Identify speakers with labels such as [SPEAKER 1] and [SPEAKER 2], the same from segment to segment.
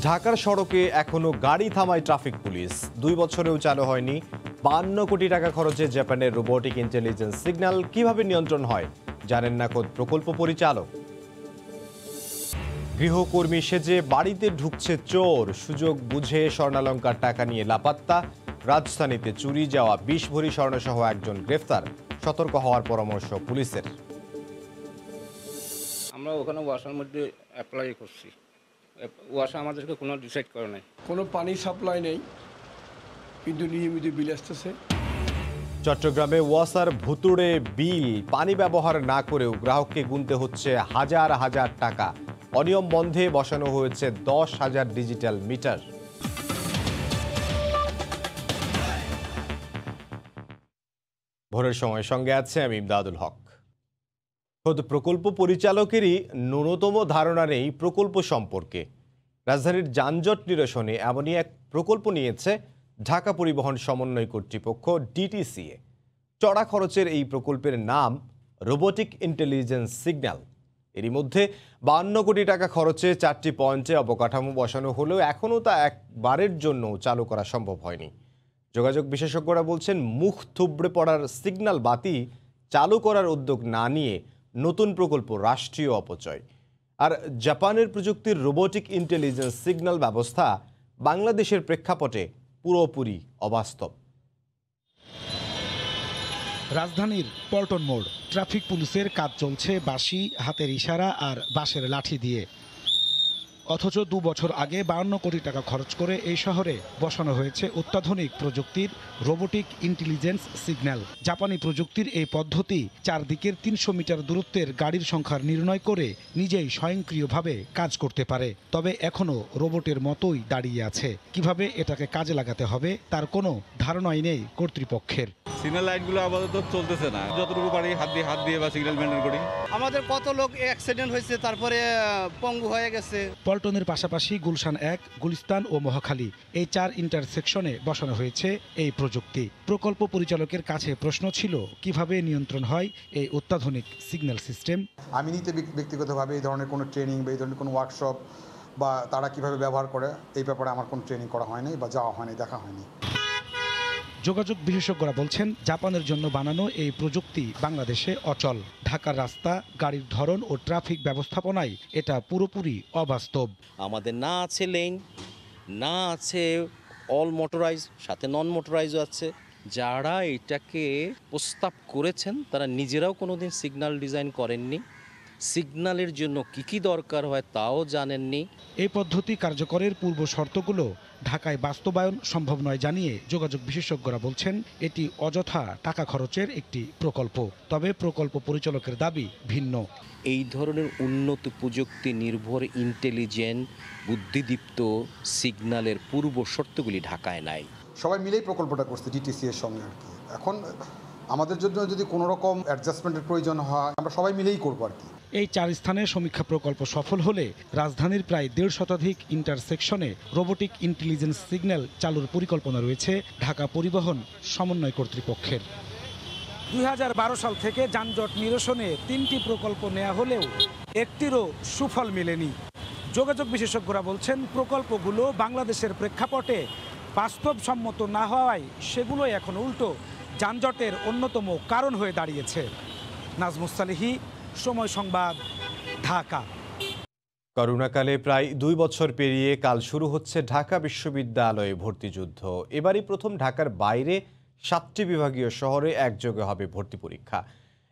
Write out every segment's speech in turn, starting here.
[SPEAKER 1] ঢাকার সড়কে এখনো গাড়ি থামায় ট্রাফিক পুলিশ। 2 বছরেও চালু হয়নি 52 কোটি টাকা খরচে জাপানের রোবোটিক ইন্টেলিজেন্স সিগন্যাল। কিভাবে নিয়ন্ত্রণ হয় জানেন না খোদ প্রকল্প পরিচালক। গৃহকর্মী সেজে বাড়িতে ঢুকছে চোর, সুযোগ বুঝে স্বর্ণালঙ্কার টাকা নিয়ে লাপাত্তা। রাজধানীতে চুরি যাওয়া 20 ভরি স্বর্ণসহ একজন গ্রেফতার। সতর্ক হওয়ার পরামর্শ পুলিশের।
[SPEAKER 2] আমরা ওখানে ওয়াসার মধ্যে অ্যাপ্লাই করছি, ওয়াসা আমাদেরকে কোনো ডিসাইড করে নাই।
[SPEAKER 3] কোনো পানি সাপ্লাই নেই, কিন্তু নিয়মিত বিল আসতেছে।
[SPEAKER 1] চট্টগ্রামে ওয়াসার ভুতুড়ে বিল, পানি ব্যবহার না করেও গ্রাহককে গুনতে হচ্ছে হাজার হাজার টাকা। অনিয়ম বন্ধে বসানো হয়েছে 10,000 ডিজিটাল মিটার। ভোরের সময় সঙ্গে আছে আমি ইমদাদুল হক। খোদ প্রকল্প পরিচালকেরই ন্যূনতম ধারণা নেই প্রকল্প সম্পর্কে। রাজধানীর যানজট নিরসনে এমনই এক প্রকল্প নিয়েছে ঢাকা পরিবহন সমন্বয় কর্তৃপক্ষ ডিটিসিএ। চড়া খরচের এই প্রকল্পের নাম রোবোটিক ইন্টেলিজেন্স সিগন্যাল। এরই মধ্যে 52 কোটি টাকা খরচে 4টি পয়েন্টে অবকাঠামো বসানো হলেও এখনও তা একবারের জন্য চালু করা সম্ভব হয়নি। যোগাযোগ বিশেষজ্ঞরা বলছেন, মুখ থুবড়ে পড়ার সিগন্যাল বাতি চালু করার উদ্যোগ না নিয়ে নতুন প্রকল্প রাষ্ট্রীয় অপচয়। আর জাপানের প্রযুক্তির রোবোটিক ইন্টেলিজেন্স সিগন্যাল ব্যবস্থা বাংলাদেশের প্রেক্ষাপটে পুরোপুরি অবাস্তব।
[SPEAKER 4] রাজধানীর পল্টন মোড়, ট্রাফিক পুলিশের কাজ চলছে বাঁশি, হাতের ইশারা আর বাঁশের লাঠি দিয়ে। অথচ 2 বছর আগে 52 কোটি টাকা খরচ করে এই শহরে বসানো হয়েছে অত্যাধুনিক প্রযুক্তির রোবোটিক ইন্টেলিজেন্স সিগন্যাল। জাপানি প্রযুক্তির এই পদ্ধতি চারদিকের 300 মিটার দূরত্বের গাড়ির সংখ্যা নির্ণয় করে নিজেই স্বয়ংক্রিয়ভাবে কাজ করতে পারে। তবে এখনও রোবটের মতোই দাঁড়িয়ে আছে। কিভাবে এটাকে কাজে লাগাতে হবে তার কোনো ধারণাই নেই কর্তৃপক্ষের।
[SPEAKER 5] সিগন্যাল লাইটগুলো আপাতত চলতেছে না, যতটুকু পারি হাত দিয়ে বা সিগন্যাল মেনটেন করি।
[SPEAKER 6] আমাদের কত লোক অ্যাক্সিডেন্ট হয়েছে, তারপরে পঙ্গু হয়ে গেছে।
[SPEAKER 4] পল্টনের পাশাপাশি গুলশান 1, গুলিস্তান ও মহাখালী এই 4 ইন্টারসেকশনে বসানো হয়েছে এই প্রযুক্তি। প্রকল্প পরিচালকের কাছে প্রশ্ন ছিল, কিভাবে নিয়ন্ত্রণ হয় এই অত্যাধুনিক সিগন্যাল সিস্টেম।
[SPEAKER 7] আমি নিতে ব্যক্তিগতভাবে এই ধরনের কোনো ট্রেনিং বা এই ধরনের কোনো ওয়ার্কশপ বা তারা কিভাবে ব্যবহার করে এই ব্যাপারে আমার কোনো ট্রেনিং করা হয়নি বা যাওয়া হয়নি, দেখা হয়নি।
[SPEAKER 4] যোগাযোগ বিশেষজ্ঞরা বলছেন, জাপানের জন্য বানানো এই প্রযুক্তি বাংলাদেশে অচল। ঢাকার রাস্তা, গাড়ির ধরন ও ট্রাফিক ব্যবস্থাপনায় এটা পুরোপুরি অবাস্তব।
[SPEAKER 8] আমাদের না আছে লেন, না আছে অল মোটরাইজ, সাথে নন মোটরাইজও আছে। যারা এটাকে প্রস্তাব করেছেন তারা নিজেরাও কোনোদিন সিগন্যাল ডিজাইন করেননি, সিগন্যালের জন্য কি দরকার হয় তাও জানেননি।
[SPEAKER 4] এই পদ্ধতি কার্যকরের পূর্ব শর্তগুলো ঢাকায় বাস্তবায়ন সম্ভব নয় জানিয়ে যোগাযোগ বিশেষজ্ঞরা বলছেন, এটি অযথা টাকা খরচের একটি প্রকল্প। তবে প্রকল্প পরিচালকের দাবি ভিন্ন।
[SPEAKER 8] এই ধরনের উন্নত প্রযুক্তি নির্ভর ইন্টেলিজেন্ট বুদ্ধিদীপ্ত সিগন্যালের পূর্ব শর্তগুলি ঢাকায় নাই।
[SPEAKER 7] সবাই মিলেই প্রকল্পটা করছে ডিটিসি এর সঙ্গে আর কি। এখন আমাদের জন্য যদি কোনো রকম অ্যাডজাস্টমেন্টের প্রয়োজন হয় আমরা সবাই মিলেই করবো আর কি।
[SPEAKER 4] এই 4 স্থানে সমীক্ষা প্রকল্প সফল হলে রাজধানীর প্রায় 1.5 শতাধিক ইন্টারসেকশনে রোবোটিক ইন্টেলিজেন্স সিগন্যাল চালুর পরিকল্পনা রয়েছে ঢাকা পরিবহন সমন্বয় কর্তৃপক্ষের। 2012 সাল থেকে যানজট নিরসনে 3টি প্রকল্প নেওয়া হলেও একটিরও সুফল মেলেনি। যোগাযোগ বিশেষজ্ঞরা বলছেন, প্রকল্পগুলো বাংলাদেশের প্রেক্ষাপটে বাস্তবসম্মত না হওয়ায় সেগুলো এখন উল্টো যানজটের অন্যতম কারণ হয়ে দাঁড়িয়েছে। নাজমুস সালেহী, সময় সংবাদ, ঢাকা।
[SPEAKER 1] করোনাকালে প্রায় 2 বছর পেরিয়ে কাল শুরু হচ্ছে ঢাকা বিশ্ববিদ্যালয়ে ভর্তি যুদ্ধ। এবারই প্রথম ঢাকার বাইরে 7টি বিভাগীয় শহরে একযোগে হবে ভর্তি পরীক্ষা।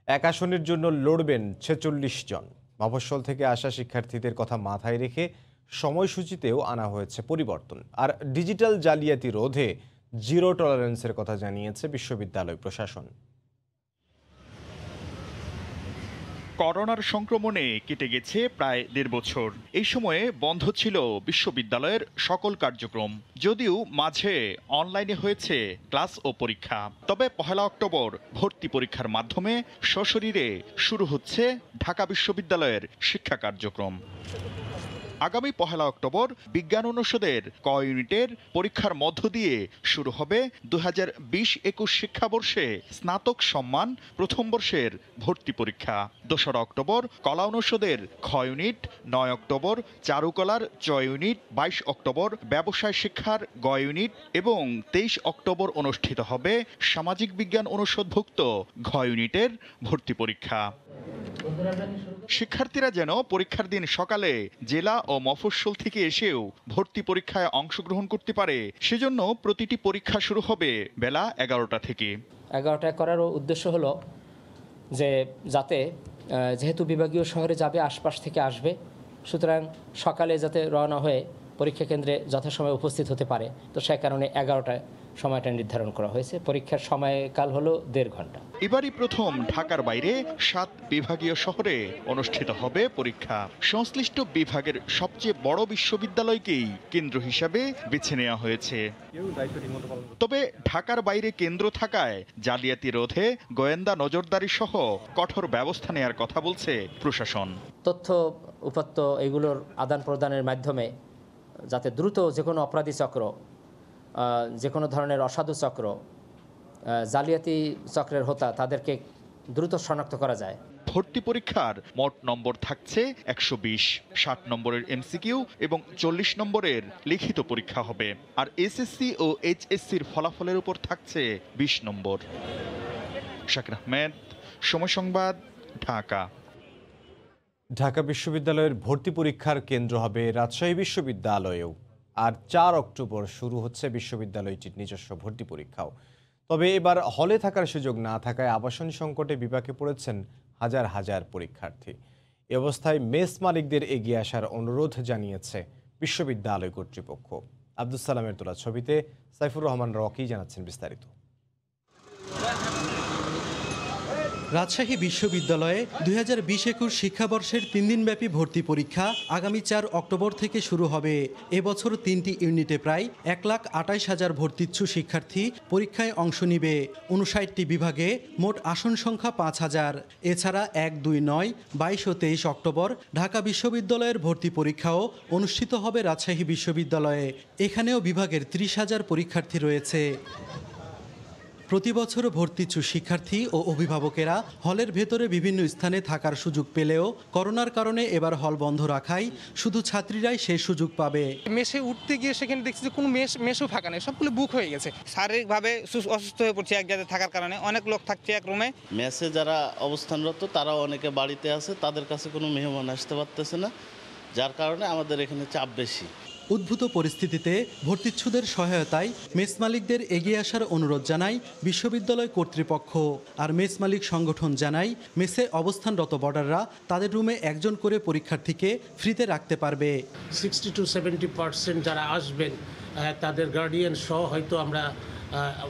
[SPEAKER 1] এক আসনের জন্য লড়বেন 46 জন। মফস্বল থেকে আসা শিক্ষার্থীদের কথা মাথায় রেখে সময়সূচিতেও আনা হয়েছে পরিবর্তন। আর ডিজিটাল জালিয়াতি রোধে জিরো টলারেন্সের কথা জানিয়েছে বিশ্ববিদ্যালয় প্রশাসন।
[SPEAKER 9] করোনার সংক্রমণে কেটে গেছে প্রায় 1.5 বছর। এই সময়ে বন্ধ ছিল বিশ্ববিদ্যালয়ের সকল কার্যক্রম, যদিও মাঝে অনলাইনে হয়েছে ক্লাস ও পরীক্ষা। তবে 1 অক্টোবর ভর্তি পরীক্ষার মাধ্যমে সশরীরে শুরু হচ্ছে ঢাকা বিশ্ববিদ্যালয়ের শিক্ষা কার্যক্রম। আগামী 1 অক্টোবর বিজ্ঞান অনুষদের ক ইউনিটের পরীক্ষার মধ্য দিয়ে শুরু হবে 2020-21 শিক্ষাবর্ষে স্নাতক সম্মান প্রথম বর্ষের ভর্তি পরীক্ষা। 2 অক্টোবর কলা অনুষদের খ ইউনিট, 9 অক্টোবর চারুকলার চ ইউনিট, 22 অক্টোবর ব্যবসায় শিক্ষার গ ইউনিট এবং 23 অক্টোবর অনুষ্ঠিত হবে সামাজিক বিজ্ঞান অনুষদভুক্ত ঘ ইউনিটের ভর্তি পরীক্ষা। শিক্ষার্থীরা যেন পরীক্ষার দিন সকালে জেলা ও মফস্বল থেকে এসেও ভর্তি পরীক্ষায় অংশগ্রহণ করতে পারে, সেজন্য প্রতিটি পরীক্ষা শুরু হবে বেলা 11টা থেকে।
[SPEAKER 10] 11টায় করার উদ্দেশ্য হলো যে যাতে যেহেতু বিভাগীয় শহরে যাবে, আশপাশ থেকে আসবে, সুতরাং সকালে যাতে রওনা হয়ে পরীক্ষা কেন্দ্রে যথাসময়ে উপস্থিত হতে পারে। তো সে কারণে 11টায় সময়টা নির্ধারণ করা হয়েছে। পরীক্ষার সময়কাল হলো 1.5 ঘন্টা।
[SPEAKER 9] এবারই প্রথম ঢাকার বাইরে 7 বিভাগীয় শহরে অনুষ্ঠিত হবে পরীক্ষা। সংশ্লিষ্ট বিভাগের সবচেয়ে বড় বিশ্ববিদ্যালয়কেই কেন্দ্র হিসাবে বেছে নেওয়া হয়েছে। তবে ঢাকার বাইরে কেন্দ্র থাকায় জালিয়াতি রোধে গোয়েন্দা নজরদারি সহ কঠোর ব্যবস্থা নেওয়ার কথা বলছে প্রশাসন।
[SPEAKER 10] তথ্য উপাত্ত এগুলোর আদান প্রদানের মাধ্যমে যাতে দ্রুত যে কোনো অপরাধী চক্র, যে কোনো ধরনের অসাধু চক্র, জালিয়াতি চক্রের হোতা, তাদেরকে দ্রুত শনাক্ত করা যায়।
[SPEAKER 9] ভর্তি পরীক্ষার মোট নম্বর থাকছে 120, 60 নম্বরের এমসিকিউ এবং 40 নম্বরের লিখিত পরীক্ষা হবে। আর এসএসসি ও এইচএসসির ফলাফলের উপর থাকছে 20 নম্বর। শাকির আহমেদ, সময় সংবাদ, ঢাকা।
[SPEAKER 1] ঢাকা বিশ্ববিদ্যালয়ের ভর্তি পরীক্ষার কেন্দ্র হবে রাজশাহী বিশ্ববিদ্যালয়েও। আর 4 অক্টোবর শুরু হচ্ছে বিশ্ববিদ্যালয়টির নিজস্ব ভর্তি পরীক্ষাও। তবে এবার হলে থাকার সুযোগ না থাকায় আবাসন সংকটে বিপাকে পড়েছেন হাজার হাজার পরীক্ষার্থী। এ অবস্থায় মেস মালিকদের এগিয়ে আসার অনুরোধ জানিয়েছে বিশ্ববিদ্যালয় কর্তৃপক্ষ। আব্দুস সালামের তোলা ছবিতে সাইফুর রহমান রকি জানাচ্ছেন বিস্তারিত।
[SPEAKER 11] রাজশাহী বিশ্ববিদ্যালয়ে 2020-21 শিক্ষাবর্ষের 3 দিনব্যাপী ভর্তি পরীক্ষা আগামী 4 অক্টোবর থেকে শুরু হবে। এবছর 3টি ইউনিটে প্রায় 1,28,000 ভর্তিচ্ছু শিক্ষার্থী পরীক্ষায় অংশ নিবে। 59টি বিভাগে মোট আসন সংখ্যা 5,000। এছাড়া 1, 2, 9, 22 ও 23 অক্টোবর ঢাকা বিশ্ববিদ্যালয়ের ভর্তি পরীক্ষাও অনুষ্ঠিত হবে রাজশাহী বিশ্ববিদ্যালয়ে। এখানেও বিভাগের 30,000 পরীক্ষার্থী রয়েছে। প্রতি বছর ভর্তিচ্ছু শিক্ষার্থী ও অভিভাবকেরা হলের ভেতরে বিভিন্ন স্থানে থাকার সুযোগ পেলেও করোনার কারণে এবার হল বন্ধ রাখায় শুধু ছাত্রীরাই সেই সুযোগ পাবে।
[SPEAKER 12] মেসে উঠতে গিয়ে সেখানে দেখছি যে কোনো মেসও ফাঁকা নেই, সবগুলো বুক হয়ে গেছে। শারীরিকভাবে অসুস্থ হয়ে পড়ছে এক জায়গায় থাকার কারণে, অনেক লোক থাকছে এক রুমে।
[SPEAKER 13] মেসে যারা অবস্থানরত তারাও অনেকে বাড়িতে আছে, তাদের কাছে কোনো মেহমান আসতে পারতেছে না, যার কারণে আমাদের এখানে চাপ বেশি।
[SPEAKER 11] উদ্ভূত পরিস্থিতিতে ভর্তিচ্ছুদের সহায়তায় মেস মালিকদের এগিয়ে আসার অনুরোধ জানায় বিশ্ববিদ্যালয় কর্তৃপক্ষ। আর মেস মালিক সংগঠন জানায় মেসে অবস্থানরত বর্ডাররা তাদের রুমে একজন করে পরীক্ষার্থীকে ফ্রিতে রাখতে পারবে।
[SPEAKER 14] 60 to 70% যারা আসবেন তাদের গার্ডিয়ান সহ হয়তো আমরা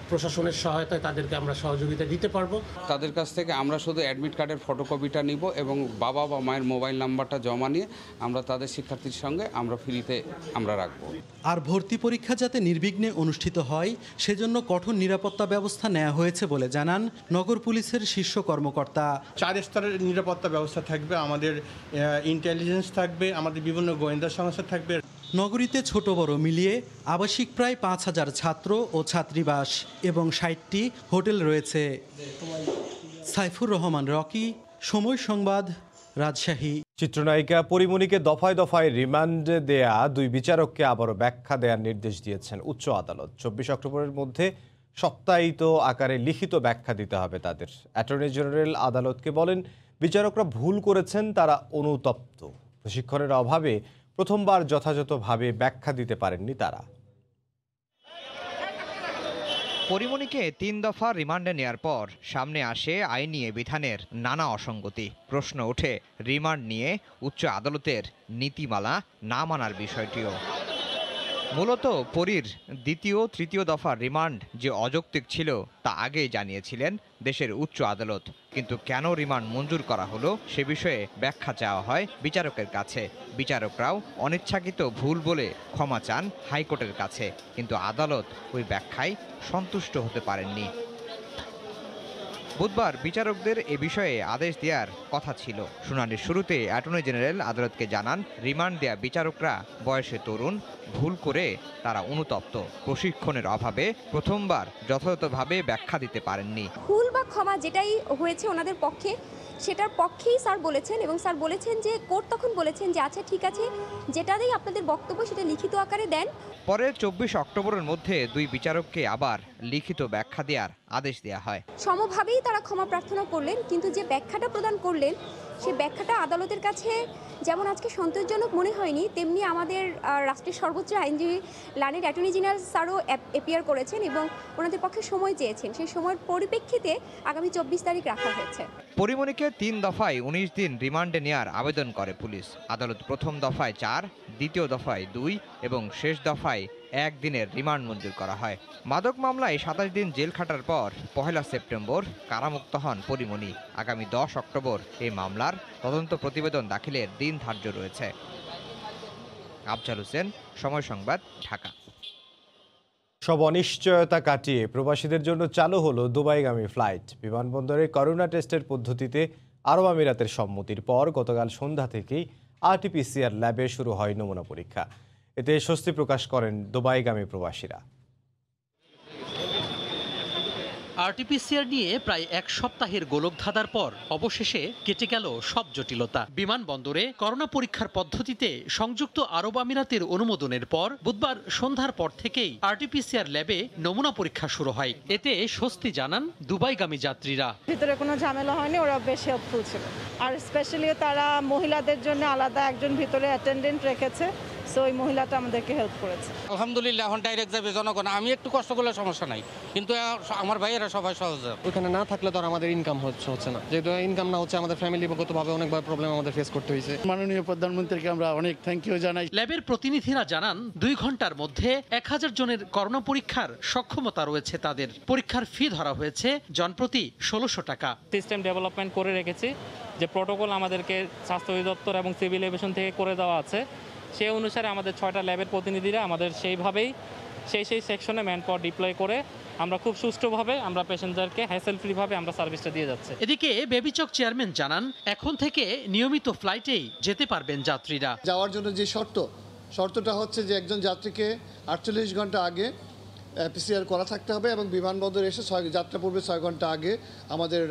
[SPEAKER 14] প্রশাসনের সহায়তায় তাদেরকে আমরা সহযোগিতা দিতে পারবো।
[SPEAKER 15] তাদের কাছ থেকে আমরা শুধু অ্যাডমিট কার্ডের ফটোকপিটা নিব এবং বাবা বা মায়ের মোবাইল নাম্বারটা জমা নিয়ে আমরা তাদের শিক্ষার্থীর সঙ্গে আমরা ফ্রিতে আমরা রাখবো।
[SPEAKER 11] আর ভর্তি পরীক্ষা যাতে নির্বিঘ্নে অনুষ্ঠিত হয় সেজন্য কঠোর নিরাপত্তা ব্যবস্থা নেওয়া হয়েছে বলে জানান নগর পুলিশের শীর্ষ কর্মকর্তা।
[SPEAKER 16] 4 স্তরের নিরাপত্তা ব্যবস্থা থাকবে, আমাদের ইন্টেলিজেন্স থাকবে, আমাদের বিভিন্ন গোয়েন্দা সংস্থা থাকবে।
[SPEAKER 11] নগরীতে ছোট বড় মিলিয়ে আবাসিক প্রায় 5,000 ছাত্র ও ছাত্রীবাস এবং 60টি হোটেল রয়েছে। সাইফুর রহমান রকি, সময় সংবাদ, রাজশাহী।
[SPEAKER 1] চিত্রনায়িকা পরিমণিকে দফায় দফায় রিমান্ড দেয়া 2 বিচারককে আবারও ব্যাখ্যা দেওয়ার নির্দেশ দিয়েছেন উচ্চ আদালত। 24 অক্টোবরের মধ্যে সপ্তাহিত আকারে লিখিত ব্যাখ্যা দিতে হবে তাদের। অ্যাটর্নি জেনারেল আদালতকে বলেন, বিচারকরা ভুল করেছেন, তারা অনুতপ্ত। প্রশিক্ষণের অভাবে প্রথমবার যথাযথভাবে ব্যাখ্যা দিতে পারেননি তারা।
[SPEAKER 17] পরিমণিকে 3 দফা রিমান্ডে নেয়ার পর সামনে আসে আইনি বিধানের নানা অসঙ্গতি। প্রশ্ন ওঠে রিমান্ড নিয়ে উচ্চ আদালতের নীতিমালা না মানার বিষয়টিও। মূলত পরীর 2য়, 3য় দফার রিমান্ড যে অযৌক্তিক ছিল তা আগেই জানিয়েছিলেন দেশের উচ্চ আদালত। কিন্তু কেন রিমান্ড মঞ্জুর করা হলো সে বিষয়ে ব্যাখ্যা চাওয়া হয় বিচারকের কাছে। বিচারকরাও অনিচ্ছাকৃত ভুল বলে ক্ষমা চান হাইকোর্টের কাছে, কিন্তু আদালত ওই ব্যাখ্যায় সন্তুষ্ট হতে পারেননি। বুধবার বিচারকদের এ বিষয়ে আদেশ দেওয়ার কথা ছিল। শুনানির শুরুতে অ্যাটর্নি জেনারেল আদালতকে জানান, রিমান্ড দেয়া বিচারকরা বয়সে তরুণ, ভুল করে তারা অনুতপ্ত, প্রশিক্ষণের অভাবে প্রথমবার যথাযথভাবে ব্যাখ্যা দিতে পারেননি।
[SPEAKER 18] ভুল বা ক্ষমা যেটাই হয়েছে ওনাদের পক্ষে, সেটার পক্ষেই স্যার বলেছেন, এবং স্যার বলেছেন যে কোর্ট তখন বলেছেন যে আচ্ছা ঠিক আছে, যেটাতেই আপনাদের বক্তব্য সেটা লিখিত আকারে দেন। পরে
[SPEAKER 17] 24 অক্টোবরের মধ্যে দুই বিচারককে আবার লিখিত ব্যাখ্যা দেওয়ার আদেশ দেওয়া হয়।
[SPEAKER 18] সমভাবেই তারা ক্ষমা প্রার্থনা করলেন, কিন্তু যে ব্যাখ্যাটা প্রদান করলেন সেই ব্যাখ্যাটা আদালতের কাছে যেমন আজকে সন্তোষজনক মনে হয়নি, তেমনি আমাদের রাষ্ট্রের সর্বোচ্চ আইনজীবী লার্নেড অ্যাটর্নি জেনারেল স্যারও অ্যাপিয়ার করেছেন এবং ওনাদের পক্ষে সময় চেয়েছেন। সেই সময়ের পরিপ্রেক্ষিতে আগামী 24 তারিখ রাখা হয়েছে।
[SPEAKER 17] পরিমণিকে 3 দফায় 19 দিন রিমান্ডে নেওয়ার আবেদন করে পুলিশ। আদালত প্রথম দফায় 4, দ্বিতীয় দফায় 2 এবং শেষ দফায় 1 দিনের রিমান্ড মঞ্জুর করা হয়। মাদক মামলায় 27 দিন জেল খাটার পর 1 সেপ্টেম্বর কারামুক্ত হন পরিমণি। আগামী 10 অক্টোবর এই মামলার তদন্ত প্রতিবেদন দাখিলের দিন ধার্য রয়েছে। আফজাল হোসেন, সময় সংবাদ, ঢাকা।
[SPEAKER 1] সব অনিশ্চয়তা কাটিয়ে প্রবাসীদের জন্য চালু হলো দুবাইগামী ফ্লাইট। বিমানবন্দরে করোনা টেস্টের পদ্ধতিতে আরব আমিরাতের সম্মতির পর গতকাল সন্ধ্যা থেকেই RT-PCR ল্যাবে শুরু হয় নমুনা পরীক্ষা। এতে স্বস্তি প্রকাশ করেন দুবাইগামী প্রবাসীরা।
[SPEAKER 19] RT-PCR নিয়ে প্রায় 1 সপ্তাহের গোলকধাঁধার পর অবশেষে কেটে গেল সব জটিলতা। বিমানবন্দরে করোনা পরীক্ষার পদ্ধতিতে সংযুক্ত আরব আমিরাতের অনুমোদনের পর বুধবার সন্ধ্যার পর থেকেই RT-PCR ল্যাবে নমুনা পরীক্ষা শুরু হয়। এতে স্বস্তি জানান দুবাইগামী যাত্রীরা।
[SPEAKER 20] ভিতরে কোনো ঝামেলা হয়নি, ওরা বেশ হেল্পফুল ছিল। আর স্পেশালি তারা মহিলাদের জন্য আলাদা একজন ভিতরে অ্যাটেন্ডেন্ট রেখেছে, সো ওই মহিলাটা আমাদেরকে হেল্প করেছে।
[SPEAKER 21] আলহামদুলিল্লাহ, এখন ডাইরেক্ট যাবে জনগণ। আমি একটু কষ্ট করলে সমস্যা নাই, কিন্তু আমার ভাইয়েরা সবাই সহজ।
[SPEAKER 22] ওখানে না থাকলে তো আমাদের ইনকাম হচ্ছে না, যেহেতু ইনকাম না হচ্ছে আমাদের ফ্যামিলিগতভাবে অনেকবার প্রবলেম আমাদের ফেস করতে হয়েছে।
[SPEAKER 23] মাননীয় প্রধানমন্ত্রীকে আমরা অনেক থ্যাংক ইউ জানাই।
[SPEAKER 19] ল্যাবের প্রতিনিধিরা জানান 2 ঘন্টার মধ্যে 1000 জনের করোনা পরীক্ষার সক্ষমতা রয়েছে তাদের। পরীক্ষার ফি ধরা হয়েছে জনপ্রতি 1600 টাকা।
[SPEAKER 24] সিস্টেম ডেভেলপমেন্ট করে রেখেছি, যে প্রোটোকল আমাদেরকে স্বাস্থ্য অধিদপ্তর এবং সিভিল এভিয়েশন থেকে করে দেওয়া আছে, সেই অনুসারে আমাদের 6টা ল্যাবের প্রতিনিধিরা আমাদের সেইভাবেই সেই সেকশনে ম্যান পাওয়ার ডিপ্লয় করে আমরা খুব সুষ্ঠুভাবে আমরা প্যাসেঞ্জারকে হ্যাসেল ফ্রিভাবে আমরা সার্ভিসটা দিয়ে যাচ্ছি।
[SPEAKER 19] এদিকে বেবিচক চেয়ারম্যান জানান, এখন থেকে নিয়মিত ফ্লাইটেই যেতে পারবেন যাত্রীরা।
[SPEAKER 25] যাওয়ার জন্য যে শর্তটা হচ্ছে যে একজন যাত্রীকে 48 ঘন্টা আগে PCR করা থাকতে হবে এবং বিমানবন্দরে এসে যাত্রা পূর্বে 6 ঘন্টা আগে আমাদের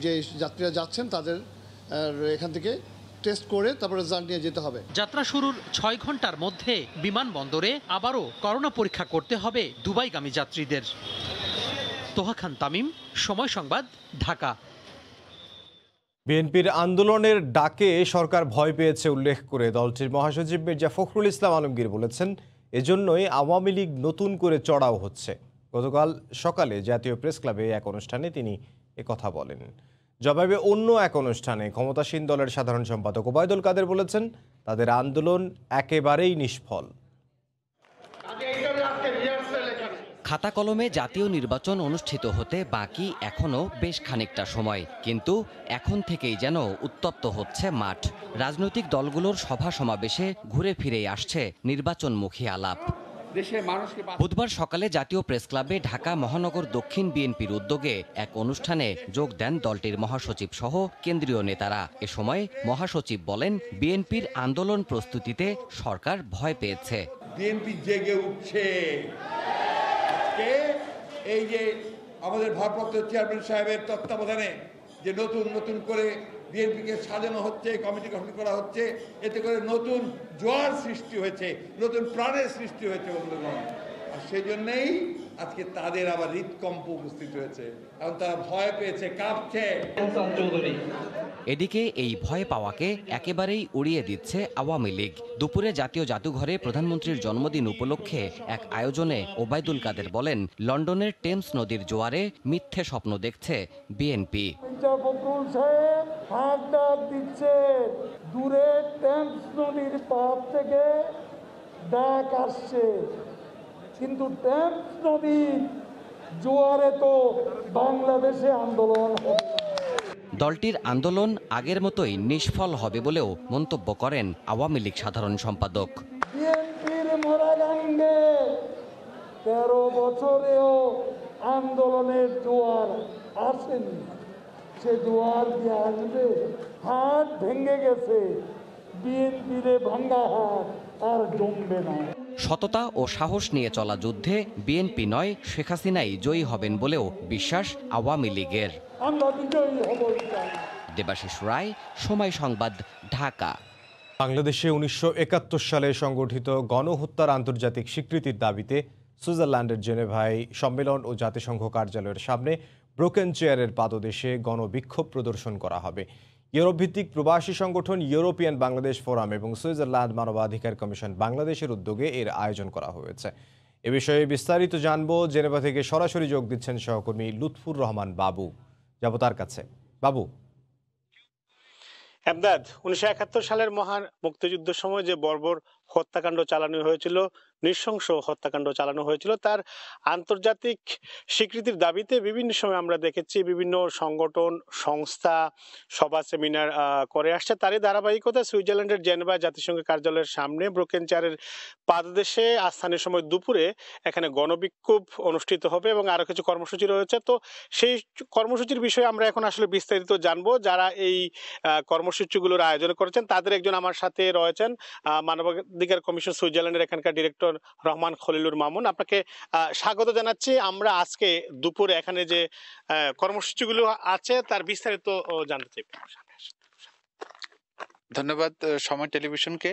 [SPEAKER 25] যে যাত্রীরা যাচ্ছেন তাদের এখান থেকে টেস্ট করে তারপরে রেজাল্ট নিয়ে যেতে হবে।
[SPEAKER 19] যাত্রা শুরুর 6 ঘন্টার মধ্যে বিমানবন্দরে আবারও করোনা পরীক্ষা করতে হবে দুবাইগামী যাত্রীদের। তোহা খান তামিম, সময় সংবাদ, ঢাকা।
[SPEAKER 1] বিএনপির আন্দোলনের ডাকে সরকার ভয় পেয়েছে উল্লেখ করে দলটির মহাসচিব মির্জা ফখরুল ইসলাম আলমগীর বলেছেন, এজন্যই আওয়ামী লীগ নতুন করে চড়াও হচ্ছে। গতকাল সকালে জাতীয় প্রেস ক্লাবে এক অনুষ্ঠানে তিনি একথা বলেন। জবাবে অন্য এক অনুষ্ঠানে ক্ষমতাসীন দলের সাধারণ সম্পাদক ওবায়দুল কাদের বলেছেন, তাদের আন্দোলন একেবারেই নিষ্ফল।
[SPEAKER 26] খাতা কলমে জাতীয় নির্বাচন অনুষ্ঠিত হতে বাকি এখনো বেশ খানিকটা সময়, কিন্তু এখন থেকেই যেন উত্তপ্ত হচ্ছে মাঠ। রাজনৈতিক দলগুলোর সভা সমাবেশে ঘুরে ফিরেই আসছে নির্বাচনমুখী আলাপ। বুধবার সকালে জাতীয় প্রেস ক্লাবে ঢাকা মহানগর দক্ষিণ বিএনপির উদ্যোগে এক অনুষ্ঠানে যোগ দেন দলটির মহাসচিব সহ কেন্দ্রীয় নেতারা। এ সময় মহাসচিব বলেন, বিএনপির আন্দোলন প্রস্তুতিতে সরকার ভয় পেয়েছে।
[SPEAKER 27] বিএনপি জেগে উঠছে। এই যে আমাদের ভারপ্রাপ্ত চেয়ারম্যান সাহেবের তত্ত্বাবধানে যে নতুন করে বিএনপিকে সাজানো হচ্ছে, কমিটি গঠন করা হচ্ছে, এতে করে নতুন জোয়ার সৃষ্টি হয়েছে, নতুন প্রাণের সৃষ্টি হয়েছে বন্ধুগণ। আর সেই জন্যই আজকে তাদের আবার হৃদকম্প উপস্থিত হয়েছে, এবং তারা ভয় পেয়েছে, কাঁপছে।
[SPEAKER 26] এদিকে এই ভয় পাওয়াকে একেবারেই উড়িয়ে দিচ্ছে আওয়ামী লীগ। দুপুরে জাতীয় জাদুঘরে প্রধানমন্ত্রীর জন্মদিন উপলক্ষে এক আয়োজনে ওবায়দুল কাদের বলেন, লন্ডনের টেমস নদীর জোয়ারে মিথ্যে স্বপ্ন দেখছে বিএনপি।
[SPEAKER 28] দূরে টেমস নদীর পাড় থেকে ডাক আসছে, কিন্তু টেমস নদীর জোয়ারে তো বাংলাদেশে আন্দোলন হবে।
[SPEAKER 26] দলটির আন্দোলন আগের মতোই নিষ্ফল হবে বলেও মন্তব্য করেন আওয়ামী লীগ সাধারণ সম্পাদক।
[SPEAKER 28] বিএনপির মোরাগাঙ্গে 13 বছরেও আন্দোলনের জোয়ার আসেনি, সে জোয়ার দিয়ে আসবে। হাত ভেঙে গেছে, বিএনপির ভাঙ্গা হাত আর জমবে না।
[SPEAKER 26] সততা ও সাহস নিয়ে চলা যুদ্ধে বিএনপি নয়, শেখ হাসিনাই জয়ী হবেন বলেও বিশ্বাস আওয়ামী লীগের।
[SPEAKER 28] আমরা বিজয়ী হব।
[SPEAKER 26] দেবাশিস রায়, সময় সংবাদ, ঢাকা।
[SPEAKER 1] বাংলাদেশে 1971 সালে সংগঠিত গণহত্যার আন্তর্জাতিক স্বীকৃতির দাবিতে সুইজারল্যান্ডের জেনেভায় সম্মেলন ও জাতিসংঘ কার্যালয়ের সামনে ব্রোকেন চেয়ারের পাদদেশে গণবিক্ষোভ প্রদর্শন করা হবে। ইউরোপ ভিত্তিক প্রবাসী সংগঠন ইউরোপিয়ান বাংলাদেশ ফোরাম এবং সুইজারল্যান্ড মানবাধিকার কমিশন বাংলাদেশের উদ্যোগে এর আয়োজন করা হয়েছে। এ বিষয়ে বিস্তারিত জানবো, জেনেভা থেকে সরাসরি যোগ দিচ্ছেন সহকর্মী লুৎফুর রহমান বাবু। যাব তার কাছে। বাবু,
[SPEAKER 2] এমদাদ, 1971 সালের মহান মুক্তিযুদ্ধের সময় যে বর্বর হত্যাকাণ্ড চালানো হয়েছিল, নৃশংস হত্যাকাণ্ড চালানো হয়েছিল, তার আন্তর্জাতিক স্বীকৃতির দাবিতে বিভিন্ন সময় আমরা দেখেছি বিভিন্ন সংগঠন সংস্থা সভা সেমিনার করে আসছে। তারই ধারাবাহিকতায় সুইজারল্যান্ডের জেনেভা জাতিসংঘের কার্যালয়ের সামনে ব্রোকেন চেয়ারের পাদদেশে স্থানীয় সময় দুপুরে এখানে গণবিক্ষোভ অনুষ্ঠিত হবে এবং আরো কিছু কর্মসূচি রয়েছে। তো সেই কর্মসূচির বিষয়ে আমরা এখন আসলে বিস্তারিত জানবো। যারা এই কর্মসূচিগুলোর আয়োজন করেছেন তাদের একজন আমার সাথে রয়েছেন, মানবাধিকার কমিশন সুইজারল্যান্ডের এখানকার ডিরেক্টর রহমান খলিলুর মামুন। আপনাকে স্বাগত জানাচ্ছি। আমরা আজকে দুপুরে এখানে যে কর্মসূচিগুলো আছে তার বিস্তারিত জানতে চাই।
[SPEAKER 3] ধন্যবাদ সময় টেলিভিশনকে।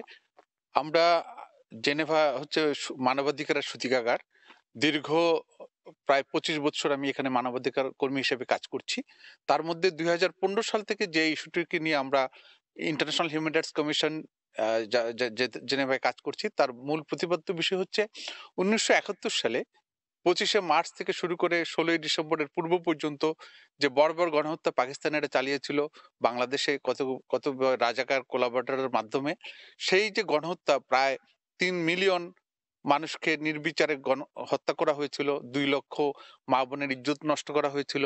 [SPEAKER 3] আমরা জেনেভা হচ্ছে মানবাধিকারের সূতিকাগার। দীর্ঘ প্রায় 25 বছর আমি এখানে মানবাধিকার কর্মী হিসেবে কাজ করছি। তার মধ্যে 2015 সাল থেকে যে ইস্যুটিকে নিয়ে আমরা ইন্টারন্যাশনাল হিউম্যান রাইটস কমিশন জেনেভায় কাজ করছি, তার মূল প্রতিপাদ্য বিষয় হচ্ছে 1971 সালে 25শে মার্চ থেকে শুরু করে 16ই ডিসেম্বরের পূর্ব পর্যন্ত যে বর্বর গণহত্যা পাকিস্তানিরা চালিয়েছিল বাংলাদেশে কত রাজাকার কোলাবরেটরের মাধ্যমে, সেই যে গণহত্যা প্রায় 3 মিলিয়ন মানুষকে নির্বিচারে হত্যা করা হয়েছিল, 2 লক্ষ মা বোনের ইজ্জত নষ্ট করা হয়েছিল।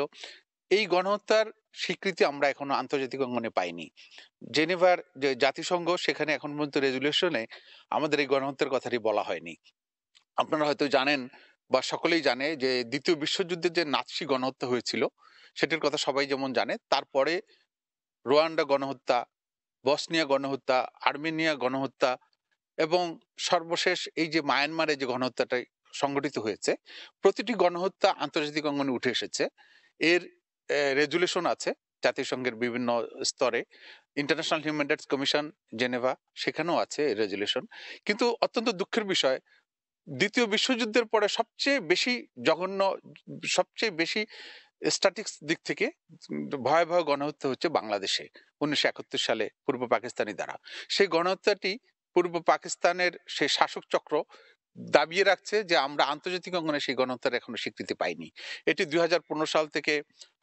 [SPEAKER 3] এই গণহত্যার স্বীকৃতি আমরা এখনো আন্তর্জাতিক অঙ্গনে পাইনি। জেনেভার যে জাতিসংঘ, সেখানে এখন পর্যন্ত রেজুলেশনে আমাদের এই গণহত্যার কথাটি বলা হয়নি। আপনারা হয়তো জানেন বা সকলেই জানে যে দ্বিতীয় বিশ্বযুদ্ধে যে নাৎসি গণহত্যা হয়েছিল সেটির কথা সবাই যেমন জানে, তারপরে রোয়ান্ডা গণহত্যা, বসনিয়া গণহত্যা, আর্মেনিয়া গণহত্যা এবং সর্বশেষ এই যে মায়ানমারে যে গণহত্যাটা সংঘটিত হয়েছে, প্রতিটি গণহত্যা আন্তর্জাতিক অঙ্গনে উঠে এসেছে। এর রেজুলেশন আছে জাতিসংঘের বিভিন্ন স্তরে। International human rights commission Geneva, সেখানেও আছে রেজুলেশন। কিন্তু অত্যন্ত দুঃখের বিষয়, দ্বিতীয় বিশ্বযুদ্ধের পরে সবচেয়ে বেশি জঘন্য, সবচেয়ে বেশি স্ট্যাটিক্স দিক থেকে ভয়াবহ গণহত্যা হচ্ছে বাংলাদেশে 1971 সালে পূর্ব পাকিস্তানি দ্বারা। সেই গণহত্যাটি পূর্ব পাকিস্তানের সেই শাসক চক্র দাবিয়ে রাখছে যে আমরা আন্তর্জাতিক অঙ্গনে সেই গণহত্যার এখনো স্বীকৃতি পাইনি। এটি 2015 সাল থেকে।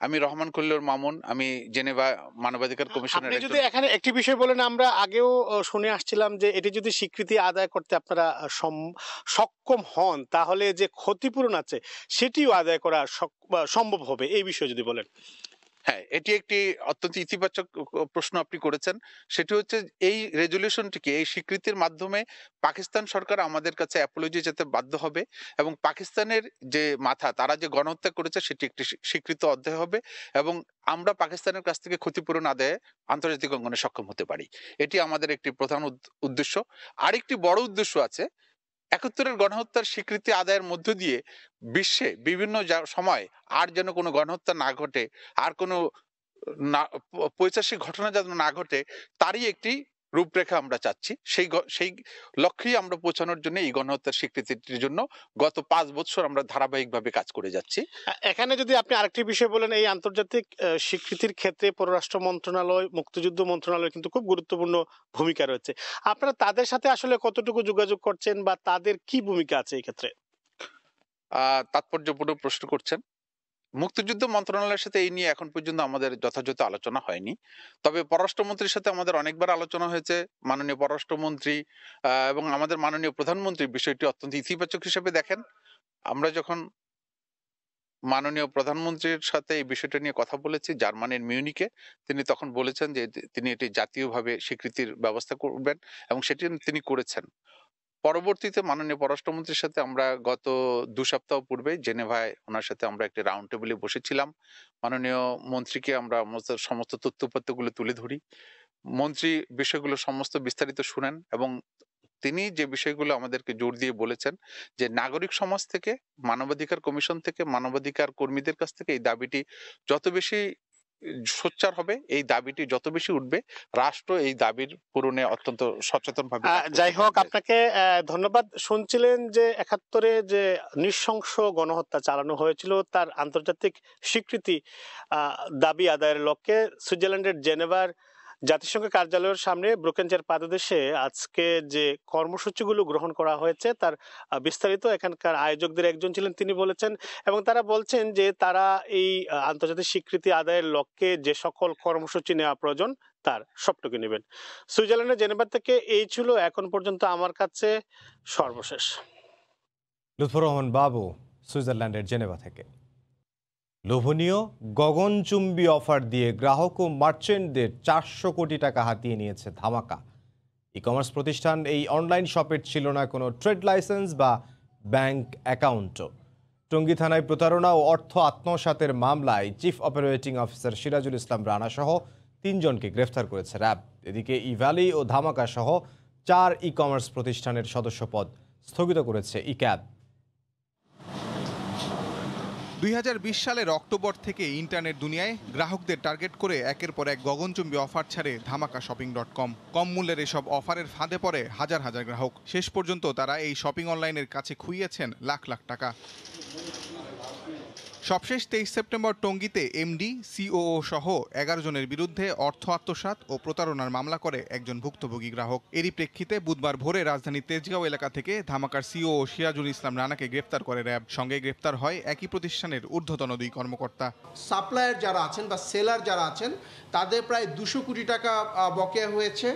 [SPEAKER 3] আমি রহমান খলিলুর মামুন, আমি জেনেভা মানবাধিকার কমিশনের।
[SPEAKER 2] আপনি যদি এখানে একটি বিষয় বলেন, আমরা আগেও শুনে আসছিলাম যে এটি যদি স্বীকৃতি আদায় করতে আপনারা সক্ষম হন তাহলে যে ক্ষতিপূরণ আছে সেটিও আদায় করা সম্ভব হবে, এই বিষয়ে যদি বলেন।
[SPEAKER 3] হ্যাঁ, এটি একটি অত্যন্ত ইতিবাচক প্রশ্ন আপনি করেছেন। সেটি হচ্ছে এই রেজুলেশনটিকে, এই স্বীকৃতির মাধ্যমে পাকিস্তান সরকার আমাদের কাছে অ্যাপোলজি যেতে বাধ্য হবে এবং পাকিস্তানের যে মাথা, তারা যে গণহত্যা করেছে সেটি একটি স্বীকৃত অধ্যায় হবে এবং আমরা পাকিস্তানের কাছ থেকে ক্ষতিপূরণ আদায়ে আন্তর্জাতিক অঙ্গনে সক্ষম হতে পারি। এটি আমাদের একটি প্রধান উদ্দেশ্য। আরেকটি বড় উদ্দেশ্য আছে, 71-এর গণহত্যার স্বীকৃতি আদায়ের মধ্য দিয়ে বিশ্বে বিভিন্ন সময় আর যেন কোনো গণহত্যা না ঘটে, আর কোনো পৈশাচিক ঘটনা যেন না ঘটে, তারই একটি রূপরেখা আমরা চাচ্ছি। সেই লক্ষ্যেই আমরা পৌঁছানোর জন্য এই গণহত্যার স্বীকৃতির জন্য গত 5 বছর আমরা ধারাবাহিকভাবে কাজ করে যাচ্ছি।
[SPEAKER 2] এখানে যদি আপনি আরেকটি বিষয় বলেন, এই আন্তর্জাতিক স্বীকৃতির ক্ষেত্রে পররাষ্ট্র মন্ত্রণালয়, মুক্তিযুদ্ধ মন্ত্রণালয় কিন্তু খুব গুরুত্বপূর্ণ ভূমিকা রয়েছে। আপনারা তাদের সাথে আসলে কতটুকু যোগাযোগ করছেন বা তাদের কি ভূমিকা আছে এই ক্ষেত্রে?
[SPEAKER 3] তাৎপর্যপূর্ণ প্রশ্ন করছেন। মুক্তিযুদ্ধ মন্ত্রণালয়ের সাথে এই নিয়ে এখন পর্যন্ত আমাদের যথাযথ আলোচনা হয়নি, তবে পররাষ্ট্রমন্ত্রীর সাথে আমাদের অনেকবার আলোচনা হয়েছে। মাননীয় পররাষ্ট্রমন্ত্রী এবং আমাদের মাননীয় প্রধানমন্ত্রী বিষয়টি অত্যন্ত ইতিবাচক হিসেবে দেখেন। আমরা যখন মাননীয় প্রধানমন্ত্রীর সাথে এই বিষয়টা নিয়ে কথা বলেছি জার্মানির মিউনিকে, তিনি তখন বলেছেন যে তিনি এটি জাতীয়ভাবে স্বীকৃতির ব্যবস্থা করবেন এবং সেটি তিনি করেছেন। পরবর্তীতে মাননীয় পররাষ্ট্রমন্ত্রীর সাথে আমরা গত 2 সপ্তাহ পূর্বে জেনেভায় ওনার সাথে আমরা একটি রাউন্ড টেবিলে বসেছিলাম। মাননীয় মন্ত্রীকে আমরা সমস্ত তথ্যপত্রগুলো তুলে ধরি। মন্ত্রী বিষয়গুলো সমস্ত বিস্তারিত শুনেন এবং তিনি যে বিষয়গুলো আমাদেরকে জোর দিয়ে বলেছেন যে নাগরিক সমাজ থেকে, মানবাধিকার কমিশন থেকে, মানবাধিকার কর্মীদের কাছ থেকে এই দাবিটি যত বেশি সোচ্চার হবে, এই দাবিটি যত বেশি উঠবে, রাষ্ট্র এই দাবির পূরণে অত্যন্ত সচেতনভাবে
[SPEAKER 2] যাই হোক, আপনাকে ধন্যবাদ। শুনছিলেন যে 71-এ যে নৃশংস গণহত্যা চালানো হয়েছিল তার আন্তর্জাতিক স্বীকৃতি দাবি আদায়ের লক্ষ্যে সুইজারল্যান্ডের জেনেভার জাতিসংঘ কার্যালয়ের সামনে ব্রোকেন চেয়ার পাদদেশে আজকে যে কর্মসূচিগুলো গ্রহণ করা হয়েছে তার বিস্তারিত এখানকার আয়োজকদের একজন ছিলেন, তিনি বলেছেন। এবং তারা বলছেন যে তারা এই আন্তর্জাতিক স্বীকৃতি আদায়ের লক্ষ্যে যে সকল কর্মসূচি নেওয়া প্রয়োজন তার সবটুকু নেবেন। সুইজারল্যান্ডের জেনেভা থেকে এই ছিল এখন পর্যন্ত আমার কাছে সর্বশেষ।
[SPEAKER 1] লুৎফর রহমান বাবু, সুইজারল্যান্ডের জেনেভা থেকে। লোভনীয় গগনচুম্বী অফার দিয়ে গ্রাহক ও মার্চেন্টদের 400 কোটি টাকা হাতিয়ে নিয়েছে ধামাকা। ই কমার্স প্রতিষ্ঠান এই অনলাইন শপের ছিল না কোনো ট্রেড লাইসেন্স বা ব্যাংক অ্যাকাউন্টও। টঙ্গী থানায় প্রতারণা ও অর্থ আত্মসাতের মামলায় chief operating officer Sirajul Islam Rana সহ 3 জনকে গ্রেফতার করেছে র্যাব। এদিকে ইভ্যালি ও ধামাকা সহ 4 ই কমার্স প্রতিষ্ঠানের সদস্যপদ স্থগিত করেছে ইক্যাব।
[SPEAKER 4] 2020 সালের অক্টোবর থেকে ইন্টারনেট দুনিয়ায় গ্রাহকদের টার্গেট করে একের পর এক গগনচুম্বী অফার ছাড়ে ধামাকাশপিং.com। কম মূল্যের এসব অফারের ফাঁদে পড়ে হাজার হাজার গ্রাহক। শেষ পর্যন্ত তারা এই শপিং অনলাইনের কাছে খুইয়েছেন লাখ লাখ টাকা। সবশেষ 23 সেপ্টেম্বর টঙ্গীতে এমডি, সিওও সহ 11 জনের বিরুদ্ধে অর্থ আত্মসাৎ ও প্রতারণার মামলা করে একজন ভুক্তভোগী গ্রাহক। এরই প্রেক্ষিতে বুধবার ভোরে রাজধানীর তেজগাঁও এলাকা থেকে ধামাকার সিওও সিরাজুল ইসলাম রানাকে গ্রেপ্তার করে র্যাব। সঙ্গে গ্রেপ্তার হয় একই প্রতিষ্ঠানের ঊর্ধ্বতন 2 কর্মকর্তা।
[SPEAKER 5] সাপ্লায়ার যারা আছেন বা সেলার যারা আছেন তাদের প্রায় 200 কোটি টাকা বকেয়া হয়েছে।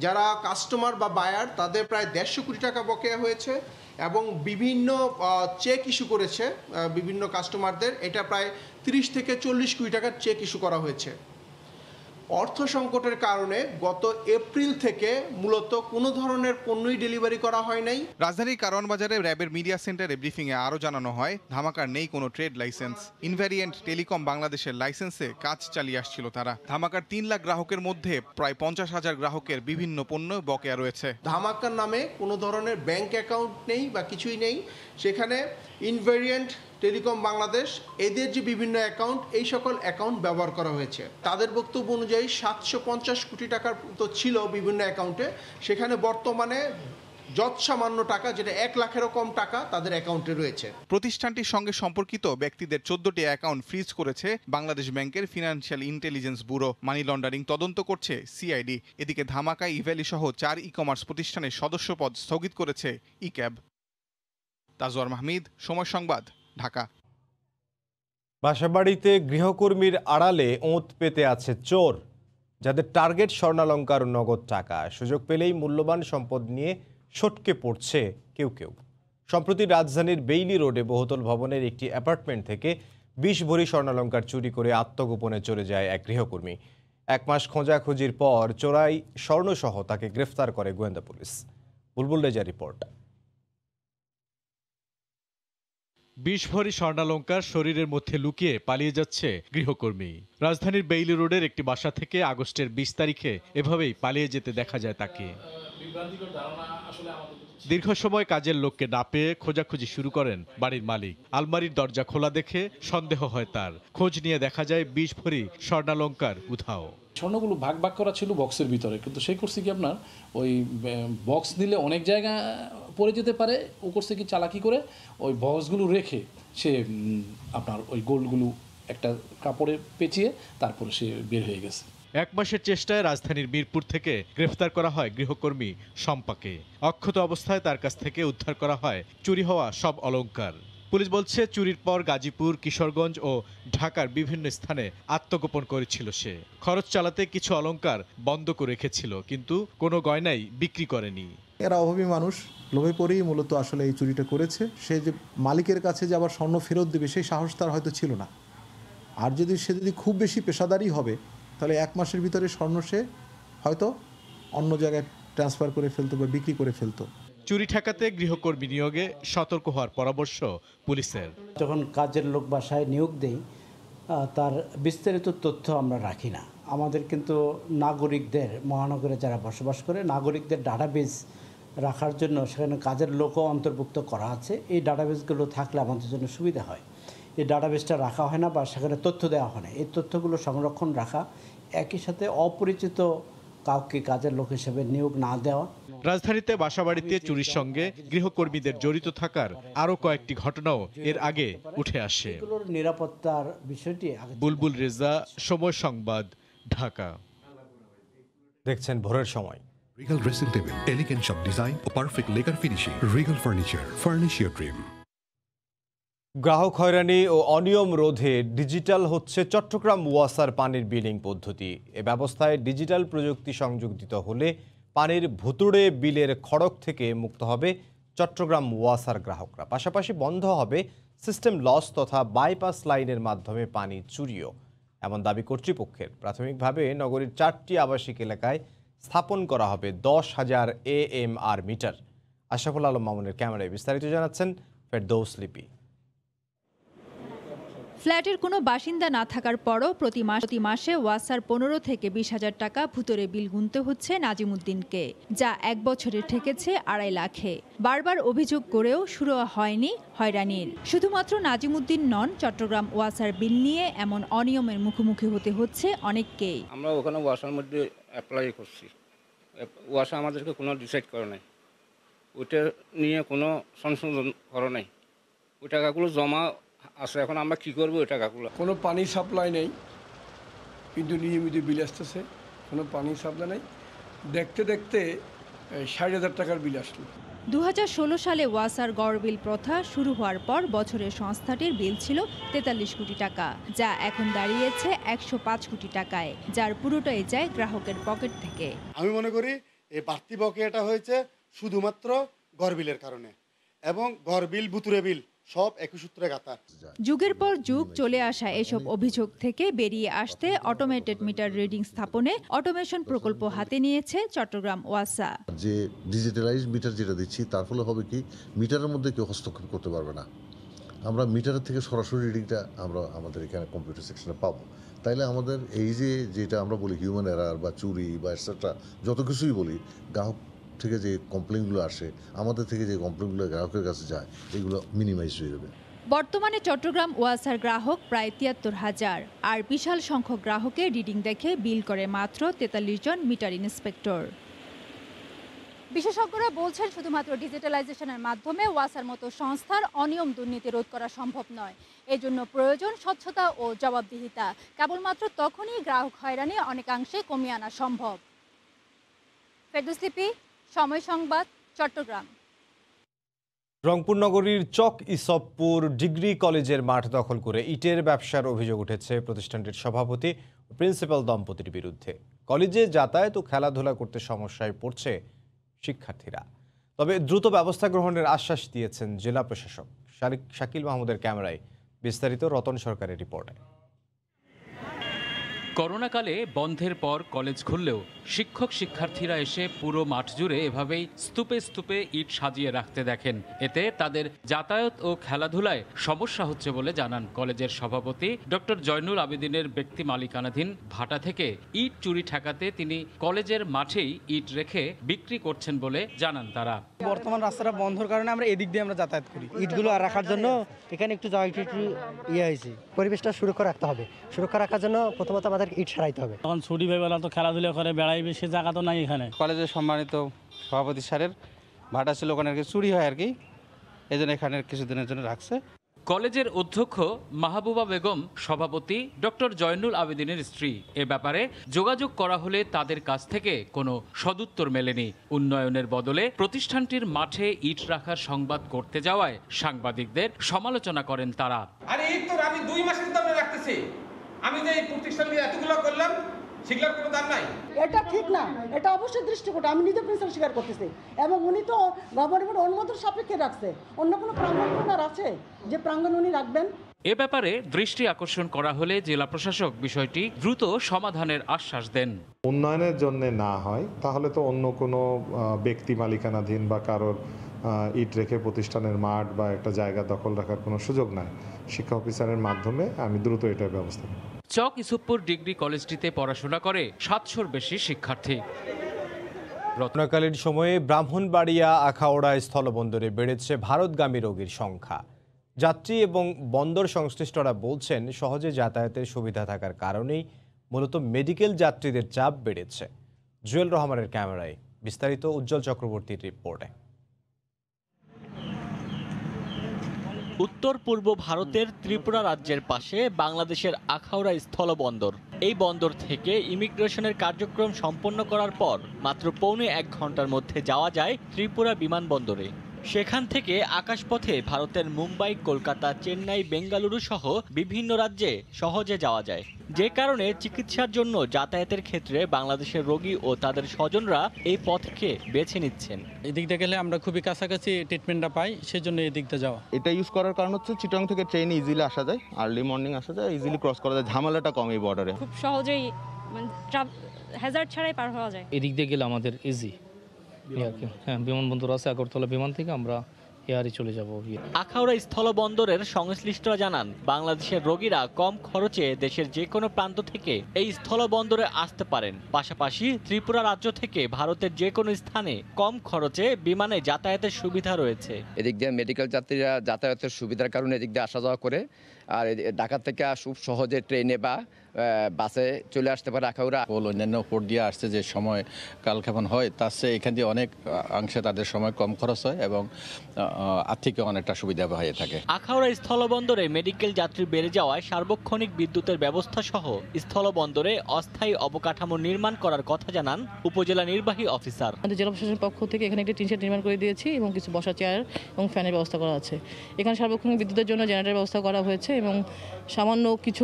[SPEAKER 5] যারা কাস্টমার বা বায়ার তাদের প্রায় 150 কোটি টাকা বকেয়া হয়েছে এবং বিভিন্ন চেক ইস্যু করেছে বিভিন্ন কাস্টমারদের। এটা প্রায় 30 থেকে 40 কোটি টাকার চেক ইস্যু করা হয়েছে। অর্থ সংকটের কারণে গত এপ্রিল থেকে মূলত কোনো ধরনের পণ্যই ডেলিভারি করা হয় নাই।
[SPEAKER 4] রাজধানীর কারওয়ান বাজারে র্যাবের মিডিয়া সেন্টারে ব্রিফিংয়ে আরও জানানো হয় ধামাকার নেই কোনো ট্রেড লাইসেন্স। ইনভ্যারিয়েন্ট টেলিকম বাংলাদেশের লাইসেন্সে কাজ চালিয়ে আসছিল তারা। ধামাকার 3 লাখ গ্রাহকের মধ্যে প্রায় 50,000 গ্রাহকের বিভিন্ন পণ্য বকেয়া রয়েছে।
[SPEAKER 5] ধামাকার নামে কোনো ধরনের ব্যাংক অ্যাকাউন্ট নেই বা কিছুই নেই। সেখানে ইনভ্যারিয়েন্ট টেলিকম বাংলাদেশ এদের যে বিভিন্ন অ্যাকাউন্ট, এই সকল অ্যাকাউন্ট ব্যবহার করা হয়েছে। তাদের বক্তব্য অনুযায়ী 750 কোটি টাকার তো ছিল বিভিন্ন অ্যাকাউন্টে, সেখানে বর্তমানে যৎসামান্য টাকা, যেটা 1 লাখেরও কম টাকা তাদের অ্যাকাউন্টে রয়েছে।
[SPEAKER 4] প্রতিষ্ঠানটির সঙ্গে সম্পর্কিত ব্যক্তিদের 14টি অ্যাকাউন্ট ফ্রিজ করেছে বাংলাদেশ ব্যাংকের financial intelligence bureau. Money laundering তদন্ত করছে সিআইডি। এদিকে ধামাকা, ইভ্যালি সহ 4 ই কমার্স প্রতিষ্ঠানের সদস্যপদ স্থগিত করেছে ইক্যাব। তাজওয়ার মাহমিদ, সময় সংবাদ, ঢাকা।
[SPEAKER 1] বাসাবাড়িতে গৃহকর্মীর আড়ালে ওঁত পেতে আছে চোর, যাদের টার্গেট স্বর্ণালংকার ও নগদ টাকা। সুযোগ পেলেই মূল্যবান সম্পদ নিয়ে সটকে পড়ছে কেউ কেউ। সম্প্রতি রাজধানীর বেইলি রোডে বহুতল ভবনের একটি অ্যাপার্টমেন্ট থেকে 20 ভরি স্বর্ণালংকার চুরি করে আত্মগোপনে চলে যায় এক গৃহকর্মী। 1 মাস খোঁজাখুঁজির পর চোরাই স্বর্ণসহ তাকে গ্রেফতার করে গোয়েন্দা পুলিশ। বুলবুল রেজা রিপোর্ট।
[SPEAKER 6] 20 ভরি স্বর্ণালংকার শরীরের মধ্যে লুকিয়ে পালিয়ে যাচ্ছে গৃহকর্মী। রাজধানীর বেইলি রোডের একটি বাসা থেকে আগস্টের 20 তারিখে এভাবেই পালিয়ে যেতে দেখা যায় তাকে। দীর্ঘ সময় কাজের লোককে না পেয়ে খোঁজাখুঁজি শুরু করেন বাড়ির মালিক। আলমারির দরজা খোলা দেখে সন্দেহ হয় তার। খোঁজ নিয়ে দেখা যায় 20 ভরি স্বর্ণালংকার উধাও।
[SPEAKER 7] স্বর্ণগুলো ভাগ ভাগ করা ছিল বক্সের ভিতরে, কিন্তু সে করছে কি আপনার ওই বক্স নিলে অনেক জায়গা পড়ে যেতে পারে, ও করছে কি চালাকি করে ওই বক্সগুলো রেখে সে আপনার ওই গোল্ডগুলো একটা কাপড়ে পেঁচিয়ে তারপরে সে বের হয়ে গেছে।
[SPEAKER 6] 1 মাসের চেষ্টায় রাজধানীর মিরপুর থেকে গ্রেফতার করা হয় গৃহকর্মী শম্পাকে। অক্ষত অবস্থায় তার কাছ থেকে উদ্ধার করা হয় চুরি হওয়া সব অলংকার। পুলিশ বলছে চুরির পর গাজীপুর, কিশোরগঞ্জ ও ঢাকার বিভিন্ন স্থানে আত্মগোপন করেছিল সে। খরচ চালাতে কিছু অলংকার বন্ধক রেখেছিল, কিন্তু কোনো গয়নাই বিক্রি করেনি।
[SPEAKER 8] এরা অভাবী মানুষ, লোভে পড়েই মূলত আসলে এই চুরিটা করেছে। সে যে মালিকের কাছে যে আবার স্বর্ণ ফেরত দেবে সেই সাহস তার হয়তো ছিল না। আর সে যদি খুব বেশি পেশাদারই হবে তাহলে 1 মাসের ভিতরে স্বর্ণ সে হয়তো অন্য জায়গায় ট্রান্সফার করে ফেলতো বা বিক্রি করে ফেলতো।
[SPEAKER 6] চুরি ঠেকাতে গৃহকর্মী নিয়োগে সতর্ক হওয়ার পরামর্শ পুলিশের।
[SPEAKER 9] যখন কাজের লোক বাসায় নিয়োগ দেই তার বিস্তারিত তথ্য আমরা রাখি না। আমাদের কিন্তু নাগরিকদের, মহানগরে যারা বসবাস করে নাগরিকদের ডাটাবেজ রাখার জন্য সেখানে কাজের লোকও অন্তর্ভুক্ত করা আছে। এই ডাটাবেজগুলো থাকলে আমাদের জন্য সুবিধা হয়। এই ডাটাবেজটা রাখা হয় না বা সেখানে তথ্য দেওয়া হয় না। এই তথ্যগুলো সংরক্ষণ রাখা, একই সাথে অপরিচিত কাউকে কাজের লোক হিসেবে নিয়োগ না দেওয়া।
[SPEAKER 6] রাজধানীতে বাসাবাড়িতে চুরির সঙ্গে গৃহকর্মীদের জড়িত থাকার আরও কয়েকটি ঘটনাও এর আগে উঠে আসে।
[SPEAKER 9] নিরাপত্তার বিষয়টি।
[SPEAKER 6] বুলবুল রেজা, সময় সংবাদ, ঢাকা।
[SPEAKER 1] দেখছেন ভোরের সময়।
[SPEAKER 10] Regal dressing table, elegant shop design, a perfect lacquer finishing. Regal furniture, furnish your dream.
[SPEAKER 1] গ্রাহক হয়রানি ও অনিয়ম রোধে ডিজিটাল হচ্ছে চট্টগ্রাম ওয়াসার পানির বিলিং পদ্ধতি। এ ব্যবস্থায় ডিজিটাল প্রযুক্তি সংযুক্ত হলে পানির ভুতুড়ে বিলের খড়গ থেকে মুক্ত হবে চট্টগ্রাম ওয়াসার গ্রাহকরা। পাশাপাশি বন্ধ হবে সিস্টেম লস তথা বাইপাস লাইনের মাধ্যমে পানি চুরিও, এমন দাবি কর্তৃপক্ষের। প্রাথমিকভাবে নগরীর 4টি আবাসিক এলাকায় স্থাপন করা হবে 10,000 AMR মিটার। আশরাফুল আলম মামুনের ক্যামেরায় বিস্তারিত জানাচ্ছেন ফেরদৌস লিপি।
[SPEAKER 11] ফ্ল্যাটের কোনো বাসিন্দা না থাকার পরও প্রতি মাসে ওয়াসার 15 থেকে 20,000 টাকা ভুতুরে বিল গুনতে হচ্ছে নাজিমুদ্দিনকে, যা 1 বছরে ঠেকেছে 2.5 লাখে। বারবার অভিযোগ করেও শুরু হয়নি হয়রানির। শুধুমাত্র নাজিমুদ্দিন নন, চট্টগ্রাম ওয়াসার বিল নিয়ে এমন অনিয়মের মুখোমুখি হতে হচ্ছে অনেককেই।
[SPEAKER 12] আমরা ওখানে ওয়াসার মধ্যে অ্যাপ্লাই করছি, ওয়াসা আমাদেরকে কোনো ডিসাইড করে নাই, ওইটা নিয়ে কোনো সংশোধন করে নাই। ওই টাকাগুলো জমা আছে, এখন আমরা কি করবো ওই টাকাগুলো?
[SPEAKER 13] কোনো পানি সাপ্লাই নেই, কিন্তু নিয়মিত বিল আসতেছে। কোনো পানি সাপ্লাই নেই, দেখতে দেখতে 60,000 টাকার বিল আসলো।
[SPEAKER 11] 2016 সালে ওয়াসার গড় বিল প্রথা শুরু হওয়ার পর বছরের সংস্থাটির বিল ছিল 43 কোটি টাকা, যা এখন দাঁড়িয়েছে 105 কোটি টাকায়, যার পুরোটাই যায় গ্রাহকের পকেট থেকে।
[SPEAKER 14] আমি মনে করি এই বাড়তি বকেয়াটা হয়েছে শুধুমাত্র গড় বিলের কারণে, এবং গড় বিল, ভুতুরে বিল সব একই সূত্রে গাঁথা।
[SPEAKER 11] যুগের পর যুগ চলে আসা এসব অভিযোগ থেকে বেরিয়ে আসতে অটোমেটেড মিটার রিডিং স্থাপনে অটোমেশন প্রকল্প হাতে নিয়েছে চট্টগ্রাম ওয়াসা।
[SPEAKER 15] যে ডিজিটালাইজ মিটার যেটা দিচ্ছি, তার ফলে হবে কি, মিটারের মধ্যে কেউ হস্তক্ষেপ করতে পারবে না। আমরা মিটারের থেকে সরাসরি রিডিংটা আমরা আমাদের এখানে কম্পিউটার সেকশনে পাবো। তাইলে আমাদের এই যেটা আমরা বলি হিউম্যান এরার বা চুরি বা এটসেট্রা যত কিছুই বলি, গ্রাহক থেকে যে কমপ্লেনগুলো আসে, আমাদের থেকে যে কমপ্লেনগুলো গ্রাহকের কাছে যায়, এগুলো মিনিমাইজ হয়ে যাবে।
[SPEAKER 11] বর্তমানে চট্টগ্রাম ওয়াসার গ্রাহক প্রায় 73,000, আর বিশাল সংখ্যক গ্রাহকের রিডিং দেখে বিল করে মাত্র 43 জন মিটার ইন্সপেক্টর। বিশেষজ্ঞরা বলছেন শুধুমাত্র ডিজিটালাইজেশনের মাধ্যমে ওয়াসার মতো সংস্থার অনিয়ম দুর্নীতি রোধ করা সম্ভব নয়। এজন্য প্রয়োজন স্বচ্ছতা ও জবাবদিহিতা। কেবলমাত্র তখনই গ্রাহক হয়রানি অনেকাংশে কমিয়ে আনা সম্ভব। ফেরদৌস লিপি, সময় সংবাদ, চট্টগ্রাম।
[SPEAKER 1] রংপুর নগরীর চক ইসবপুর ডিগ্রি কলেজের মাঠ দখল করে ইটের ব্যবসার অভিযোগ উঠেছে প্রতিষ্ঠানটির সভাপতি ও প্রিন্সিপাল দম্পতির বিরুদ্ধে। কলেজে যাতায়াত ও খেলাধুলা করতে সমস্যায় পড়ছে শিক্ষার্থীরা। তবে দ্রুত ব্যবস্থা গ্রহণের আশ্বাস দিয়েছেন জেলা প্রশাসক। শাকিল মাহমুদের ক্যামেরায় বিস্তারিত রতন সরকারের রিপোর্টে।
[SPEAKER 16] করোনাকালে বন্ধের পর কলেজ খুললেও শিক্ষক শিক্ষার্থীরা এসে পুরো মাঠ জুড়ে এভাবেই স্তূপে স্তূপে ইট সাজিয়ে রাখতে দেখেন। এতে তাদের যাতায়াত ও খেলাধুলায় সমস্যা হচ্ছে বলে জানান কলেজের সভাপতি ডক্টর জয়নুল আবেদিনের ব্যক্তি মালিকানাধীন ভাটা থেকে ইট চুরি ঠেকাতে তিনি কলেজের মাঠেই ইট রেখে বিক্রি করছেন বলে জানান তারা।
[SPEAKER 29] বর্তমান রাস্তাটা বন্ধর কারণে আমরা এদিক দিয়ে আমরা যাতায়াত করি। ইটগুলো রাখার জন্য এখানে একটু জায়গা একটু হয়েছে। পরিবেশটা সুরক্ষা রাখতে হবে। সুরক্ষা রাখার জন্য প্রথমত আমাদের ইট সারাইতে হবে।
[SPEAKER 30] তখন ছুটি বেলা তো খেলাধুলা করে বেড়াই, বেশি জায়গা তো নাই এখানে।
[SPEAKER 12] কলেজের সম্মানিত সভাপতি স্যারের ভাটা ছিল, ওখানে চুরি হয় আর কি, এই জন্য এখানে কিছুদিনের জন্য রাখছে।
[SPEAKER 16] কলেজের অধ্যক্ষ মাহবুবা বেগম সভাপতি ডক্টর জয়নুল আবেদিনের স্ত্রী। এ ব্যাপারে যোগাযোগ করা হলে তাদের কাছ থেকে কোনো সদুত্তর মেলেনি। উন্নয়নের বদলে প্রতিষ্ঠানটির মাঠে ইট রাখার সংবাদ করতে যাওয়ায় সাংবাদিকদের সমালোচনা করেন তারা।
[SPEAKER 31] আরে ইট তো আমি 2 মাসের দামে রাখতেছি, আমি যে এই প্রতিষ্ঠান দিয়ে এতগুলো করলাম, সেগুলোর কোনো দাম নাই।
[SPEAKER 32] এটা ঠিক না, এটা অবশ্যই দৃষ্টিকোণ। আমি নিজে প্রিন্সিপাল স্বীকার করতেছি, এবং উনি তো গভর্নমেন্ট অনুমোদন সাপেক্ষে রাখছে। অন্য কোনো প্রাঙ্গণ আছে যে প্রাঙ্গণ উনি রাখবেন?
[SPEAKER 16] এ ব্যাপারে দৃষ্টি আকর্ষণ করা হলে জেলা প্রশাসক বিষয়টি দ্রুত সমাধানের আশ্বাস দেন।
[SPEAKER 17] উন্নয়নের জন্য না হয় তাহলে তো অন্য কোনো ব্যক্তি মালিকানাধীন বা কারোর ইট রেখে প্রতিষ্ঠানের মাঠ বা একটা জায়গা দখল রাখার কোনো সুযোগ নাই। শিক্ষা অফিসারের মাধ্যমে আমি দ্রুত এটার ব্যবস্থা নেব।
[SPEAKER 16] চক ইসুফপুর ডিগ্রি কলেজটিতে পড়াশোনা করে 700-র বেশি শিক্ষার্থী।
[SPEAKER 1] রত্নাকালীর সময়ে ব্রাহ্মণবাড়িয়া আখাউড়া স্থলবন্দরে বেড়েছে ভারতগামী রোগীর সংখ্যা। যাত্রী এবং বন্দর সংশ্লিষ্টরা বলছেন সহজে যাতায়াতের সুবিধা থাকার কারণেই মূলত মেডিকেল যাত্রীদের চাপ বেড়েছে। জুয়েল রহমানের ক্যামেরায় বিস্তারিত উজ্জ্বল চক্রবর্তীর রিপোর্টে।
[SPEAKER 18] উত্তর পূর্ব ভারতের ত্রিপুরা রাজ্যের পাশে বাংলাদেশের আখাউড়া স্থলবন্দর। এই বন্দর থেকে ইমিগ্রেশনের কার্যক্রম সম্পন্ন করার পর মাত্র পৌনে 1 ঘন্টার মধ্যে যাওয়া যায় ত্রিপুরা বিমানবন্দরে। সেখান থেকে আকাশপথে ভারতের মুম্বাই, কলকাতা, চেন্নাই, বেঙ্গালুরু সহ বিভিন্ন রাজ্যে সহজে যাওয়া যায়, যে কারণে চিকিৎসার জন্য যাতায়াতের ক্ষেত্রে বাংলাদেশের রোগী ও তাদের স্বজনরা এই পথকে বেছে নিচ্ছেন।
[SPEAKER 30] এদিকটা গেলে আমরা খুবই কাছাকাছি ট্রিটমেন্টটা পাই, সেজন্য এই দিকটা যাওয়া।
[SPEAKER 19] এটা ইউজ করার কারণ হচ্ছে চিটাং থেকে ট্রেনে ইজিলি আসা যায়, আর্লি মর্নিং আসা যায়, ইজিলি ক্রস করা যায়, ঝামেলাটা কম এই বর্ডারে।
[SPEAKER 20] খুব সহজেই হ্যাজার্ড ছাড়াই পার হওয়া যায়।
[SPEAKER 30] এদিক দিয়ে গেলে আমাদের ইজি। হ্যাঁ, বিমানবন্দর আছে, আগরতলা বিমান থেকে আমরা এয়ারে চলে যাব।
[SPEAKER 18] আখাউড়া স্থলবন্দরের সংশ্লিষ্টরা জানান বাংলাদেশের রোগীরা কম খরচে দেশের যে কোনো প্রান্ত থেকে এই স্থলবন্দরে আসতে পারেন। পাশাপাশি ত্রিপুরা রাজ্য থেকে ভারতের যে কোনো স্থানে কম খরচে বিমানে যাতায়াতের সুবিধা রয়েছে।
[SPEAKER 21] এদিক দিয়ে মেডিকেল যাত্রীরা যাতায়াতের সুবিধার কারণে এদিক দিয়ে আসা যাওয়া করে, আর ঢাকা থেকে খুব সহজে ট্রেনে বা বাসে চলে আসতে পারে আখাউড়া।
[SPEAKER 22] অন্যান্য পোর্ট দিয়ে আসছে যে সময় কালক্ষেপণ হয়, তার চেয়ে এখান দিয়ে অনেক অংশে তাদের সময় কম খরচ হয় এবং আর্থিক অনেকটা সুবিধা হয়ে থাকে।
[SPEAKER 18] আখাউড়া স্থলবন্দরে মেডিকেল যাত্রী বেড়ে যাওয়ায় সার্বক্ষণিক বিদ্যুতের ব্যবস্থা সহ স্থলবন্দরে অস্থায়ী অবকাঠামো নির্মাণ করার কথা জানান উপজেলা নির্বাহী অফিসার।
[SPEAKER 20] আমাদের জেলা প্রশাসনের পক্ষ থেকে এখানে একটি টিন শেড নির্মাণ করে দিয়েছি এবং কিছু বসার চেয়ার এবং ফ্যানের ব্যবস্থা করা আছে। এখানে সার্বক্ষণিক বিদ্যুতের জন্য জেনারেটর ব্যবস্থা করা হয়েছে এবং সামান্য কিছু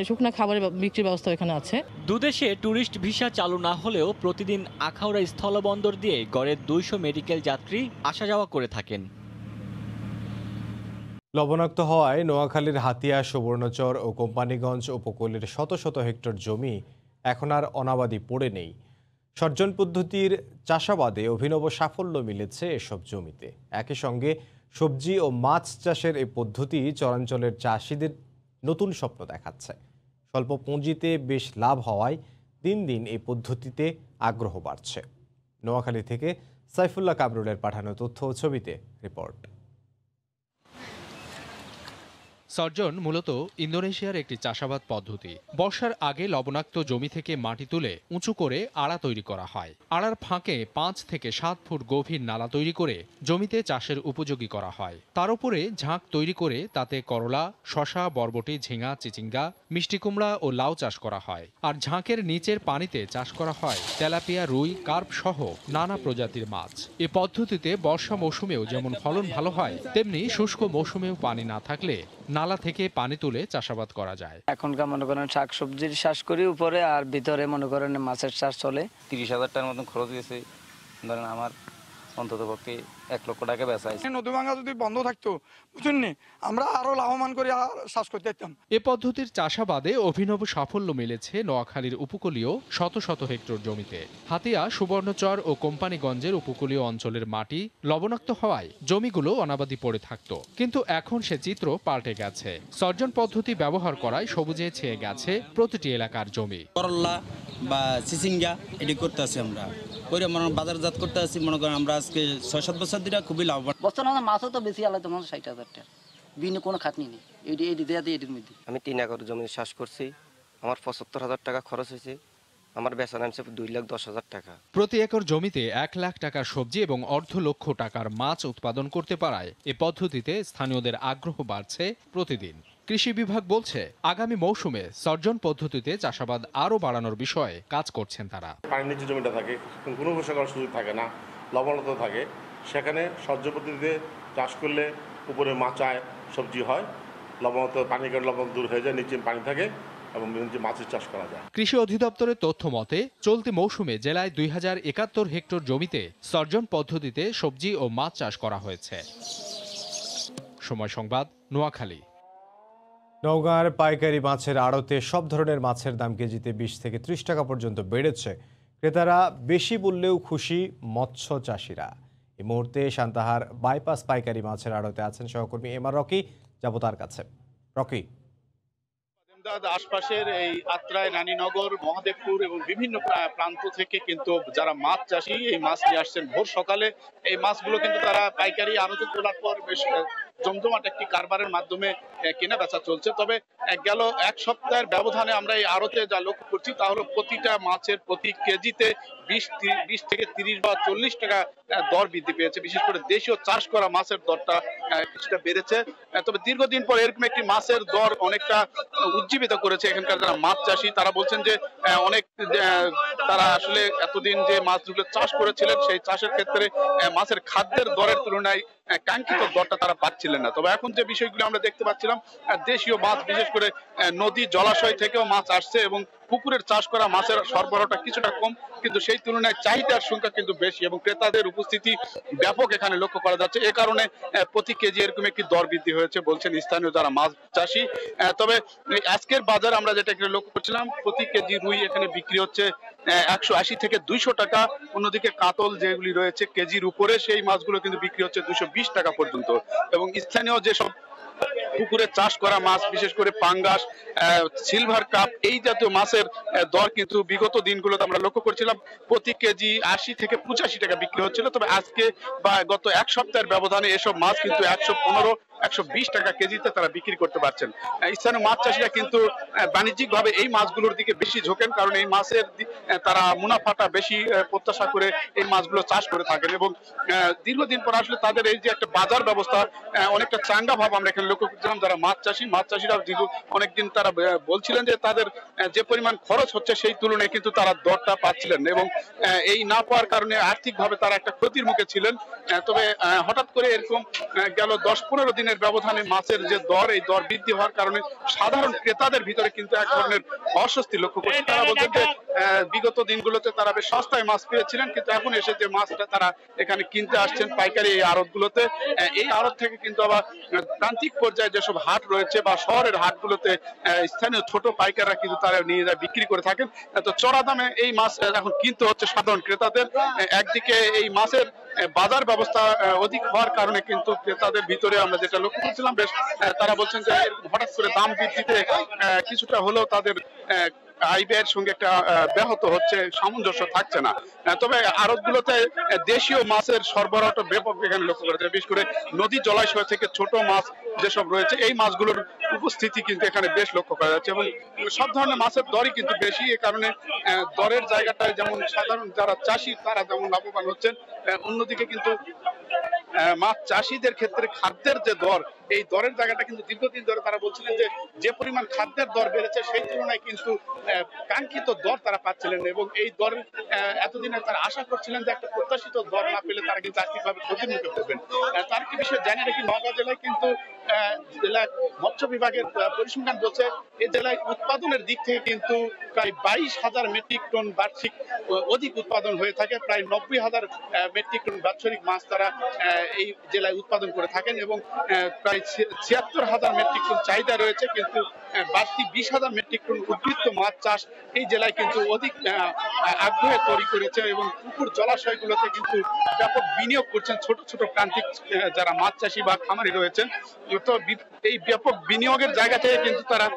[SPEAKER 20] শুকনা খাবারের বিক্রির ব্যবস্থা এখানে আছে।
[SPEAKER 18] দুদেশে ট্যুরিস্ট ভিসা চালু না হলেও প্রতিদিন আখাউড়া স্থলবন্দর দিয়ে গড়ে 200 মেডিকেল যাত্রী আসা যাওয়া করে থাকেন।
[SPEAKER 1] লবণাক্ত হওয়ায় নোয়াখালীর হাতিয়া, সুবর্ণচর ও কোম্পানিগঞ্জ উপকূলের শত শত হেক্টর জমি এখন আর অনাবাদি পড়ে নেই। সর্জন পদ্ধতির চাষাবাদে অভিনব সাফল্য মিলেছে এসব জমিতে। একই সঙ্গে সবজি ও মাছ চাষের এই পদ্ধতি চরাঞ্চলের চাষিদের নতুন স্বপ্ন দেখাচ্ছে। স্বল্প পুঁজিতে বেশ লাভ হওয়ায় দিন দিন এই পদ্ধতিতে আগ্রহ বাড়ছে। নোয়াখালী থেকে সাইফুল্লাহ কামরুলের পাঠানো তথ্য ও ছবিতে রিপোর্ট।
[SPEAKER 23] সর্জন মূলত ইন্দোনেশিয়ার একটি চাষাবাদ পদ্ধতি। বর্ষার আগে লবণাক্ত জমি থেকে মাটি তুলে উঁচু করে আড়া তৈরি করা হয়। আড়ার ফাঁকে 5 থেকে 7 ফুট গভীর নালা তৈরি করে জমিতে চাষের উপযোগী করা হয়। তার উপরে ঝাঁক তৈরি করে তাতে করলা, শশা, বরবটি, ঝিঙা, চিচিঙ্গা, মিষ্টি কুমড়া ও লাউ চাষ করা হয়। আর ঝাঁকের নিচের পানিতে চাষ করা হয় তেলাপিয়া, রুই, কার্প সহ নানা প্রজাতির মাছ। এ পদ্ধতিতে বর্ষা মৌসুমেও যেমন ফলন ভালো হয়, তেমনি শুষ্ক মৌসুমেও পানি না থাকলে নালা থেকে পানি তুলে চাষাবাদ করা যায়।
[SPEAKER 24] এখনকার মনে করেন শাকসবজির চাষ করি উপরে, আর ভিতরে মনে করেন মাছের চাষ চলে।
[SPEAKER 25] 30,000 টাকার মতন খরচ গেছে। ধরেন আমার অন্তত পক্ষে 1 লক্ষ টাকা বেচা হয়েছে।
[SPEAKER 26] নদী ভাঙা যদি বন্ধ থাকতো, বুঝলেন, আমরা আরো লাভবান করে চাষ করতে পারতাম।
[SPEAKER 23] এ পদ্ধতির চাষাবাদে অভিনব সাফল্য মিলেছে নোয়াখালীর উপকূলীয় শত শত হেক্টর জমিতে। হাতিয়া, সুবর্ণচর ও কোম্পানিগঞ্জের উপকূলীয় অঞ্চলের মাটি লবণাক্ত হওয়ায় জমিগুলো অনাবাদি পড়ে থাকত, কিন্তু এখন সে চিত্র পাল্টে গেছে। সর্জন পদ্ধতি ব্যবহার করায় সবুজে ছেয়ে গেছে প্রতিটি এলাকার জমি।
[SPEAKER 27] করলা বা চিচিঙ্গা এটি করতে আছি আমরা, করে বাজারজাত করতে আছি। মনে করেন আমরা আজকে 6-7 বছর ধরে খুবই লাভবান।
[SPEAKER 24] বর্তমানে মাছও তো বেশি আলাদা, 60,000 টাকা, বিভিন্ন কোনো খাটনি নেই এটির মধ্যে।
[SPEAKER 25] আমি 3 একর জমি চাষ করছি, আমার 75,000 টাকা খরচ হয়েছে, আমার বেচা নামছে 2,10,000 টাকা।
[SPEAKER 23] প্রতি একর জমিতে 1 লাখ টাকার সবজি এবং 1.5 লক্ষ টাকার মাছ উৎপাদন করতে পারায় এ পদ্ধতিতে স্থানীয়দের আগ্রহ বাড়ছে প্রতিদিন। কৃষি বিভাগ বলছে আগামী মৌসুমে সর্জন পদ্ধতিতে চাষাবাদ আরও বাড়ানোর বিষয়ে কাজ করছেন তারা।
[SPEAKER 28] পানির নিচে জমিটা থাকে, কোনো বসা করার সুযোগ থাকে না, লবণাক্ত থাকে, সেখানে সর্জন পদ্ধতিতে চাষ করলে উপরে মাচায় সবজি হয়, লবণাক্ত পানি কাটে লবণ দূর হয়ে যায়, নিচে পানি থাকে এবং মাছের চাষ করা যায়।
[SPEAKER 23] কৃষি অধিদপ্তরের তথ্য মতে চলতি মৌসুমে জেলায় 2071 হেক্টর জমিতে সর্জন পদ্ধতিতে সবজি ও মাছ চাষ করা হয়েছে। সময় সংবাদ, নোয়াখালী।
[SPEAKER 1] নওগাঁর পাইকারি মাছের আড়তে সব ধরনের মাছের দাম কেজিতে 20 থেকে 30 টাকা পর্যন্ত বেড়েছে। ক্রেতারা বেশি বললেও খুশি মৎস্য চাষিরা। এই মুহূর্তে সান্তাহার বাইপাস পাইকারি মাছের আড়তে আছেন সহকর্মী এম আর রকি। যাব তার কাছে। রকি,
[SPEAKER 2] আশপাশের এই আত্রাই, রানীনগর, মহাদেবপুর এবং বিভিন্ন প্রান্ত থেকে কিন্তু যারা মাছ চাষি এই মাছ নিয়ে আসছেন ভোর সকালে। এই মাছগুলো কিন্তু তারা পাইকারি আড়তে তোলার পর বেশ জমজমাট একটি কারবারের মাধ্যমে কেনা বেচা চলছে। তবে গেল এক সপ্তাহের ব্যবধানে আমরা এই আড়তে যা লক্ষ্য করছি তা হলো প্রতিটা মাছের প্রতি কেজিতে 20 থেকে 30 বা 40 টাকা দর বৃদ্ধি পেয়েছে। বিশেষ করে দেশীয় চাষ করা মাছের দরটা কিছুটা বেড়েছে। তবে দীর্ঘদিন পর এরকম একটি মাছের দর অনেকটা উজ্জীবিত করেছে এখানকার যারা মাছ চাষি। তারা বলছেন যে অনেক তারা আসলে এতদিন যে মাছগুলো চাষ করেছিলেন সেই চাষের ক্ষেত্রে মাছের খাদ্যের দরের তুলনায় কাঙ্ক্ষিত দরটা তারা পাচ্ছিলেন না। তবে এখন যে বিষয়গুলো আমরা দেখতে পাচ্ছিলাম, দেশীয় মাছ বিশেষ করে নদী জলাশয় থেকেও মাছ আসছে এবং পুকুরের চাষ করা মাছের সরবরাহটা কিছুটা কম, কিন্তু সেই তুলনায় চাহিদার সংখ্যা কিন্তু বেশি এবং ক্রেতাদের উপস্থিতি ব্যাপক এখানে লক্ষ্য করা যাচ্ছে। এ কারণে প্রতি কেজি এরকম একটি দর বৃদ্ধি হয়েছে বলছেন স্থানীয় যারা মাছ চাষি। তবে আজকের বাজার আমরা যেটা এখানে লক্ষ্য করছিলাম, প্রতি কেজি রুই এখানে বিক্রি হচ্ছে 180 থেকে 200 টাকা। অন্যদিকে কাতল যেগুলি রয়েছে কেজির উপরে, সেই মাছগুলো কিন্তু বিক্রি হচ্ছে 220 টাকা পর্যন্ত। এবং স্থানীয় যেসব পুকুরে চাষ করা মাছ, বিশেষ করে পাঙ্গাস, সিলভার কাপ, এই জাতীয় মাছের দর কিন্তু বিগত দিনগুলোতে আমরা লক্ষ্য করছিলাম প্রতি কেজি 80 থেকে 85 টাকা বিক্রি হচ্ছিল। তবে আজকে বা গত এক সপ্তাহের ব্যবধানে এসব মাছ কিন্তু 115, 120 টাকা কেজিতে তারা বিক্রি করতে পারছেন। স্থানীয় মাছ চাষিরা কিন্তু বাণিজ্যিক ভাবে এই মাছগুলোর দিকে বেশি ঝোঁকেন, কারণ এই মাছের তারা মুনাফাটা বেশি প্রত্যাশা করে এই মাছগুলো চাষ করে থাকেন। এবং দীর্ঘদিন পর আসলে তাদের এই যে একটা বাজার ব্যবস্থা অনেকটা চাঙ্গা ভাব আমরা এখানে লক্ষ্য করছিলাম। যারা মাছ চাষিরা অনেকদিন তারা বলছিলেন যে তাদের যে পরিমাণ খরচ হচ্ছে সেই তুলনায় কিন্তু তারা দরটা পাচ্ছিলেন এবং এই না পাওয়ার কারণে আর্থিকভাবে তারা একটা ক্ষতির মুখে ছিলেন। তবে হঠাৎ করে এরকম গেল 10-15 দিনের ব্যবধানে মাছের যে দর, এই দর বৃদ্ধি হওয়ার কারণে সাধারণ ক্রেতাদের ভিতরে কিন্তু এক ধরনের অস্বস্তি লক্ষ্য করছে। তারা বলছেন যে বিগত দিনগুলোতে তারা বেশ সস্তায় মাছ পেয়েছিলেন, কিন্তু এখন এসে যে মাছটা তারা এখানে কিনতে আসছেন পাইকারি এই আড়তগুলোতে, এই আড়ত থেকে কিন্তু আবার প্রান্তিক পর্যায়ে যেসব হাট রয়েছে বা শহরের হাটগুলোতে স্থানীয় ছোট পাইকাররা কিন্তু তারা নিয়ে যায় বিক্রি করে থাকেন। তো চড়া দামে এই মাছ এখন কিনতে হচ্ছে সাধারণ ক্রেতাদের। একদিকে এই মাছের বাজার ব্যবস্থা অধিক হওয়ার কারণে কিন্তু ক্রেতাদের ভিতরে আমরা যেটা লক্ষ্য করছিলাম, বেশ তারা বলছেন যে হঠাৎ করে দাম বৃদ্ধিতে কিছুটা হলেও তাদের আয় ব্যয়ের সঙ্গে একটা ব্যাহত হচ্ছে, সামঞ্জস্য থাকছে না। তবে আড়তগুলোতে দেশীয় মাছের সরবরাহটা ব্যাপক এখানে লক্ষ্য করা যায়। বিশেষ করে নদী জলাশয় থেকে ছোট মাছ যেসব রয়েছে এই মাছগুলোর উপস্থিতি কিন্তু এখানে বেশ লক্ষ্য করা যাচ্ছে এবং সব ধরনের মাছের দরই কিন্তু বেশি। এ কারণে দরের জায়গাটায় যেমন সাধারণ যারা চাষি তারা যেমন লাভবান হচ্ছেন, অন্যদিকে কিন্তু মাছ চাষিদের ক্ষেত্রে খাদ্যের যে দর, এই দরের জায়গাটা কিন্তু দীর্ঘদিন ধরে তারা বলছিলেন যে পরিমাণ খাদ্যের দর বেড়েছে সেই তুলনায় কিন্তু কাঙ্ক্ষিত দর তারা পাচ্ছিলেন এবং এই দর এতদিনে তারা আশা করছিলেন যে একটা প্রত্যাশিত দর না পেলে তারা কিন্তু আর্থিকভাবে ক্ষতির মুখে পড়বেন। তার কি বিষয়ে জানি নাকি নওগাঁ জেলায় কিন্তু জেলার মৎস্য বিভাগের পরিসংখ্যান বলছে এই জেলায় উৎপাদনের দিক থেকে কিন্তু প্রায় 22,000 মেট্রিক টন বার্ষিক অধিক উৎপাদন হয়ে থাকে। প্রায় 90,000 মেট্রিক টন বাৎসরিক মাছ তারা এই জেলায় উৎপাদন করে থাকেন এবং প্রায় 76,000 মেট্রিক টন চাহিদা রয়েছে, কিন্তু বাড়তি 20,000 মেট্রিক টন উদ্বৃত্ত মাছ চাষ এই জেলায় কিন্তু অধিক আগ্রহ তৈরি করেছে এবং পুকুর জলাশয়গুলোতে কিন্তু ব্যাপক বিনিয়োগ করছেন ছোট ছোট প্রান্তিক যারা মাছ চাষি বা খামারি রয়েছেন। তো এই ব্যাপক বিনিয়োগের জায়গা থেকে কিন্তু তারা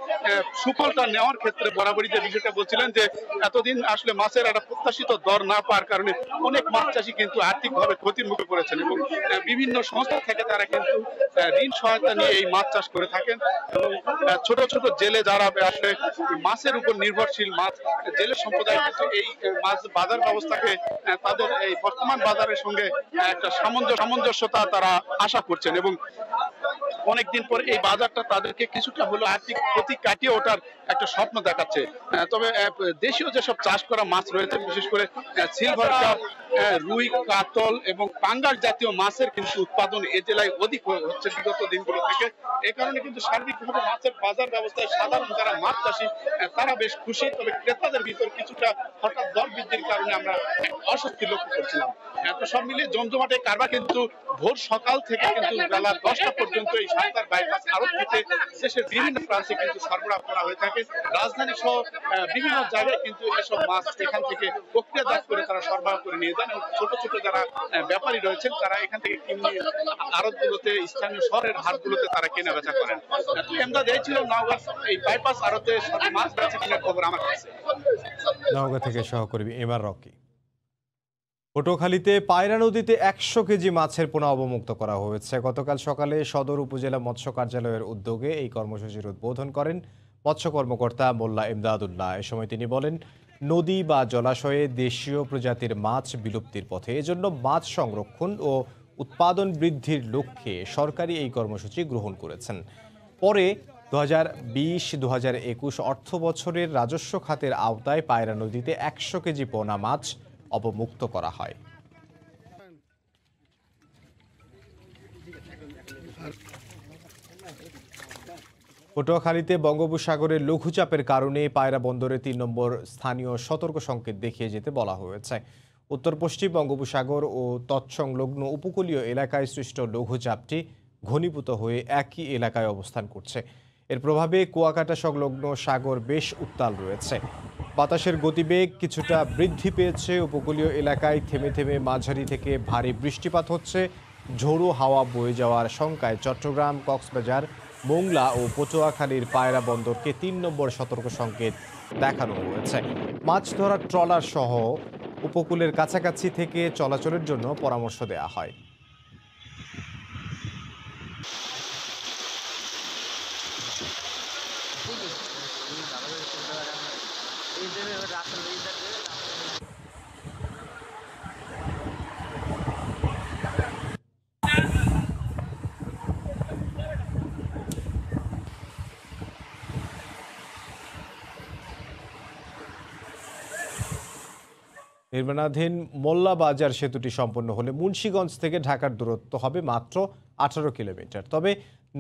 [SPEAKER 2] সুফলটা নেওয়ার ক্ষেত্রে বরাবরই যে বিষয়টা বলছিলেন যে এতদিন আসলে মাছের একটা প্রত্যাশিত দর না পাওয়ার কারণে অনেক মাছ চাষি কিন্তু আর্থিকভাবে ক্ষতির মুখে পড়েছেন এবং বিভিন্ন সংস্থা থেকে তারা কিন্তু ঋণ সহায়তা নিয়ে এই মাছ চাষ করে থাকেন এবং ছোট ছোট জেলে যারা আসলে মাছের উপর নির্ভরশীল মাছ জেলে সম্প্রদায় কিন্তু এই মাছ বাজার ব্যবস্থাকে তাদের এই বর্তমান বাজারের সঙ্গে একটা সামঞ্জস্যতা তারা আশা করছেন এবং অনেকদিন পর এই বাজারটা তাদেরকে কিছুটা হলো আর্থিক ক্ষতি কাটিয়ে ওঠার একটা স্বপ্ন দেখাচ্ছে। তবে দেশীয় যেসব চাষ করা মাছ রয়েছে, বিশেষ করে সিলভার কাপ, রুই, কাতল এবং পাঙ্গাস জাতীয় মাছের কিন্তু উৎপাদন এ জেলায় অধিক হচ্ছে বিগত দিনগুলো থেকে। এ কারণে কিন্তু সার্বিকভাবে মাছের বাজার ব্যবস্থায় সাধারণ যারা মাছ চাষী তারা বেশ খুশি, তবে ক্রেতাদের ভিতর কিছুটা হঠাৎ দর বৃদ্ধির কারণে আমরা অস্বস্তি লক্ষ্য করছিলাম। তো সব মিলিয়ে জমজমাটে কারবার কিন্তু ভোর সকাল থেকে কিন্তু বেলা 10টা পর্যন্ত এই সাঁতার বাইপাস আড়ত থেকে দেশের বিভিন্ন প্রান্তে কিন্তু সরবরাহ করা হয়ে থাকে। রাজধানী সহ বিভিন্ন জায়গায় কিন্তু এসব মাছ এখান থেকে প্রক্রিয়াজাত করে তারা সরবরাহ করে নিয়ে যান এবং ছোট ছোট যারা ব্যাপারী রয়েছেন তারা এখান থেকে কিনে আড়তগুলোতে, স্থানীয় শহরের হাটগুলোতে তারা কেনা বেচা করেন। এমদাদ এই ছিল নওগাঁ এই বাইপাস আড়তে মাছ বেচা কেনার খবর আমার কাছে।
[SPEAKER 1] নওগাঁ থেকে সহকর্মী এমআর রকি। পটুয়াখালীতে পায়রা নদীতে 100 কেজি মাছের পোনা অবমুক্ত করা হয়েছে। গতকাল সকালে সদর উপজেলা মৎস্য কার্যালয়ের উদ্যোগে এই কর্মসূচির উদ্বোধন করেন মৎস্য কর্মকর্তা মোল্লা ইমদাদুল্লাহ। এ সময় তিনি বলেন, নদী বা জলাশয়ে দেশীয় প্রজাতির মাছ বিলুপ্তির পথে, এজন্য মাছ সংরক্ষণ ও উৎপাদন বৃদ্ধির লক্ষ্যে সরকারি এই কর্মসূচি গ্রহণ করেছেন। পরে 2020-2021 অর্থ বছরের রাজস্ব খাতের আওতায় পায়রা নদীতে 100 কেজি পোনা মাছ অবমুক্ত করা হয়। পটুয়াখালীতে বঙ্গোপসাগরের লঘুচাপের কারণে পায়রা বন্দরে 3 নম্বর স্থানীয় সতর্ক সংকেত দেখিয়ে যেতে বলা হয়েছে। উত্তর পশ্চিম বঙ্গোপসাগর ও তৎসংলগ্ন উপকূলীয় এলাকায় সৃষ্ট লঘুচাপটি ঘনীভূত হয়ে একই এলাকায় অবস্থান করছে। এর প্রভাবে কুয়াকাটা সংলগ্ন সাগর বেশ উত্তাল রয়েছে। বাতাসের গতিবেগ কিছুটা বৃদ্ধি পেয়েছে। উপকূলীয় এলাকায় থেমে থেমে মাঝারি থেকে ভারী বৃষ্টিপাত হচ্ছে। ঝোড়ো হাওয়া বয়ে যাওয়ার শঙ্কায় চট্টগ্রাম, কক্সবাজার, মোংলা ও পটুয়াখালীর পায়রা বন্দরকে 3 নম্বর সতর্ক সংকেত দেখানো হয়েছে। মাছ ধরার ট্রলার সহ উপকূলের কাছাকাছি থেকে চলাচলের জন্য পরামর্শ দেওয়া হয়। নির্মাণাধীন মোল্লা বাজার সেতুটি সম্পন্ন হলে মুন্সিগঞ্জ থেকে ঢাকার দূরত্ব হবে মাত্র 18 কিলোমিটার। তবে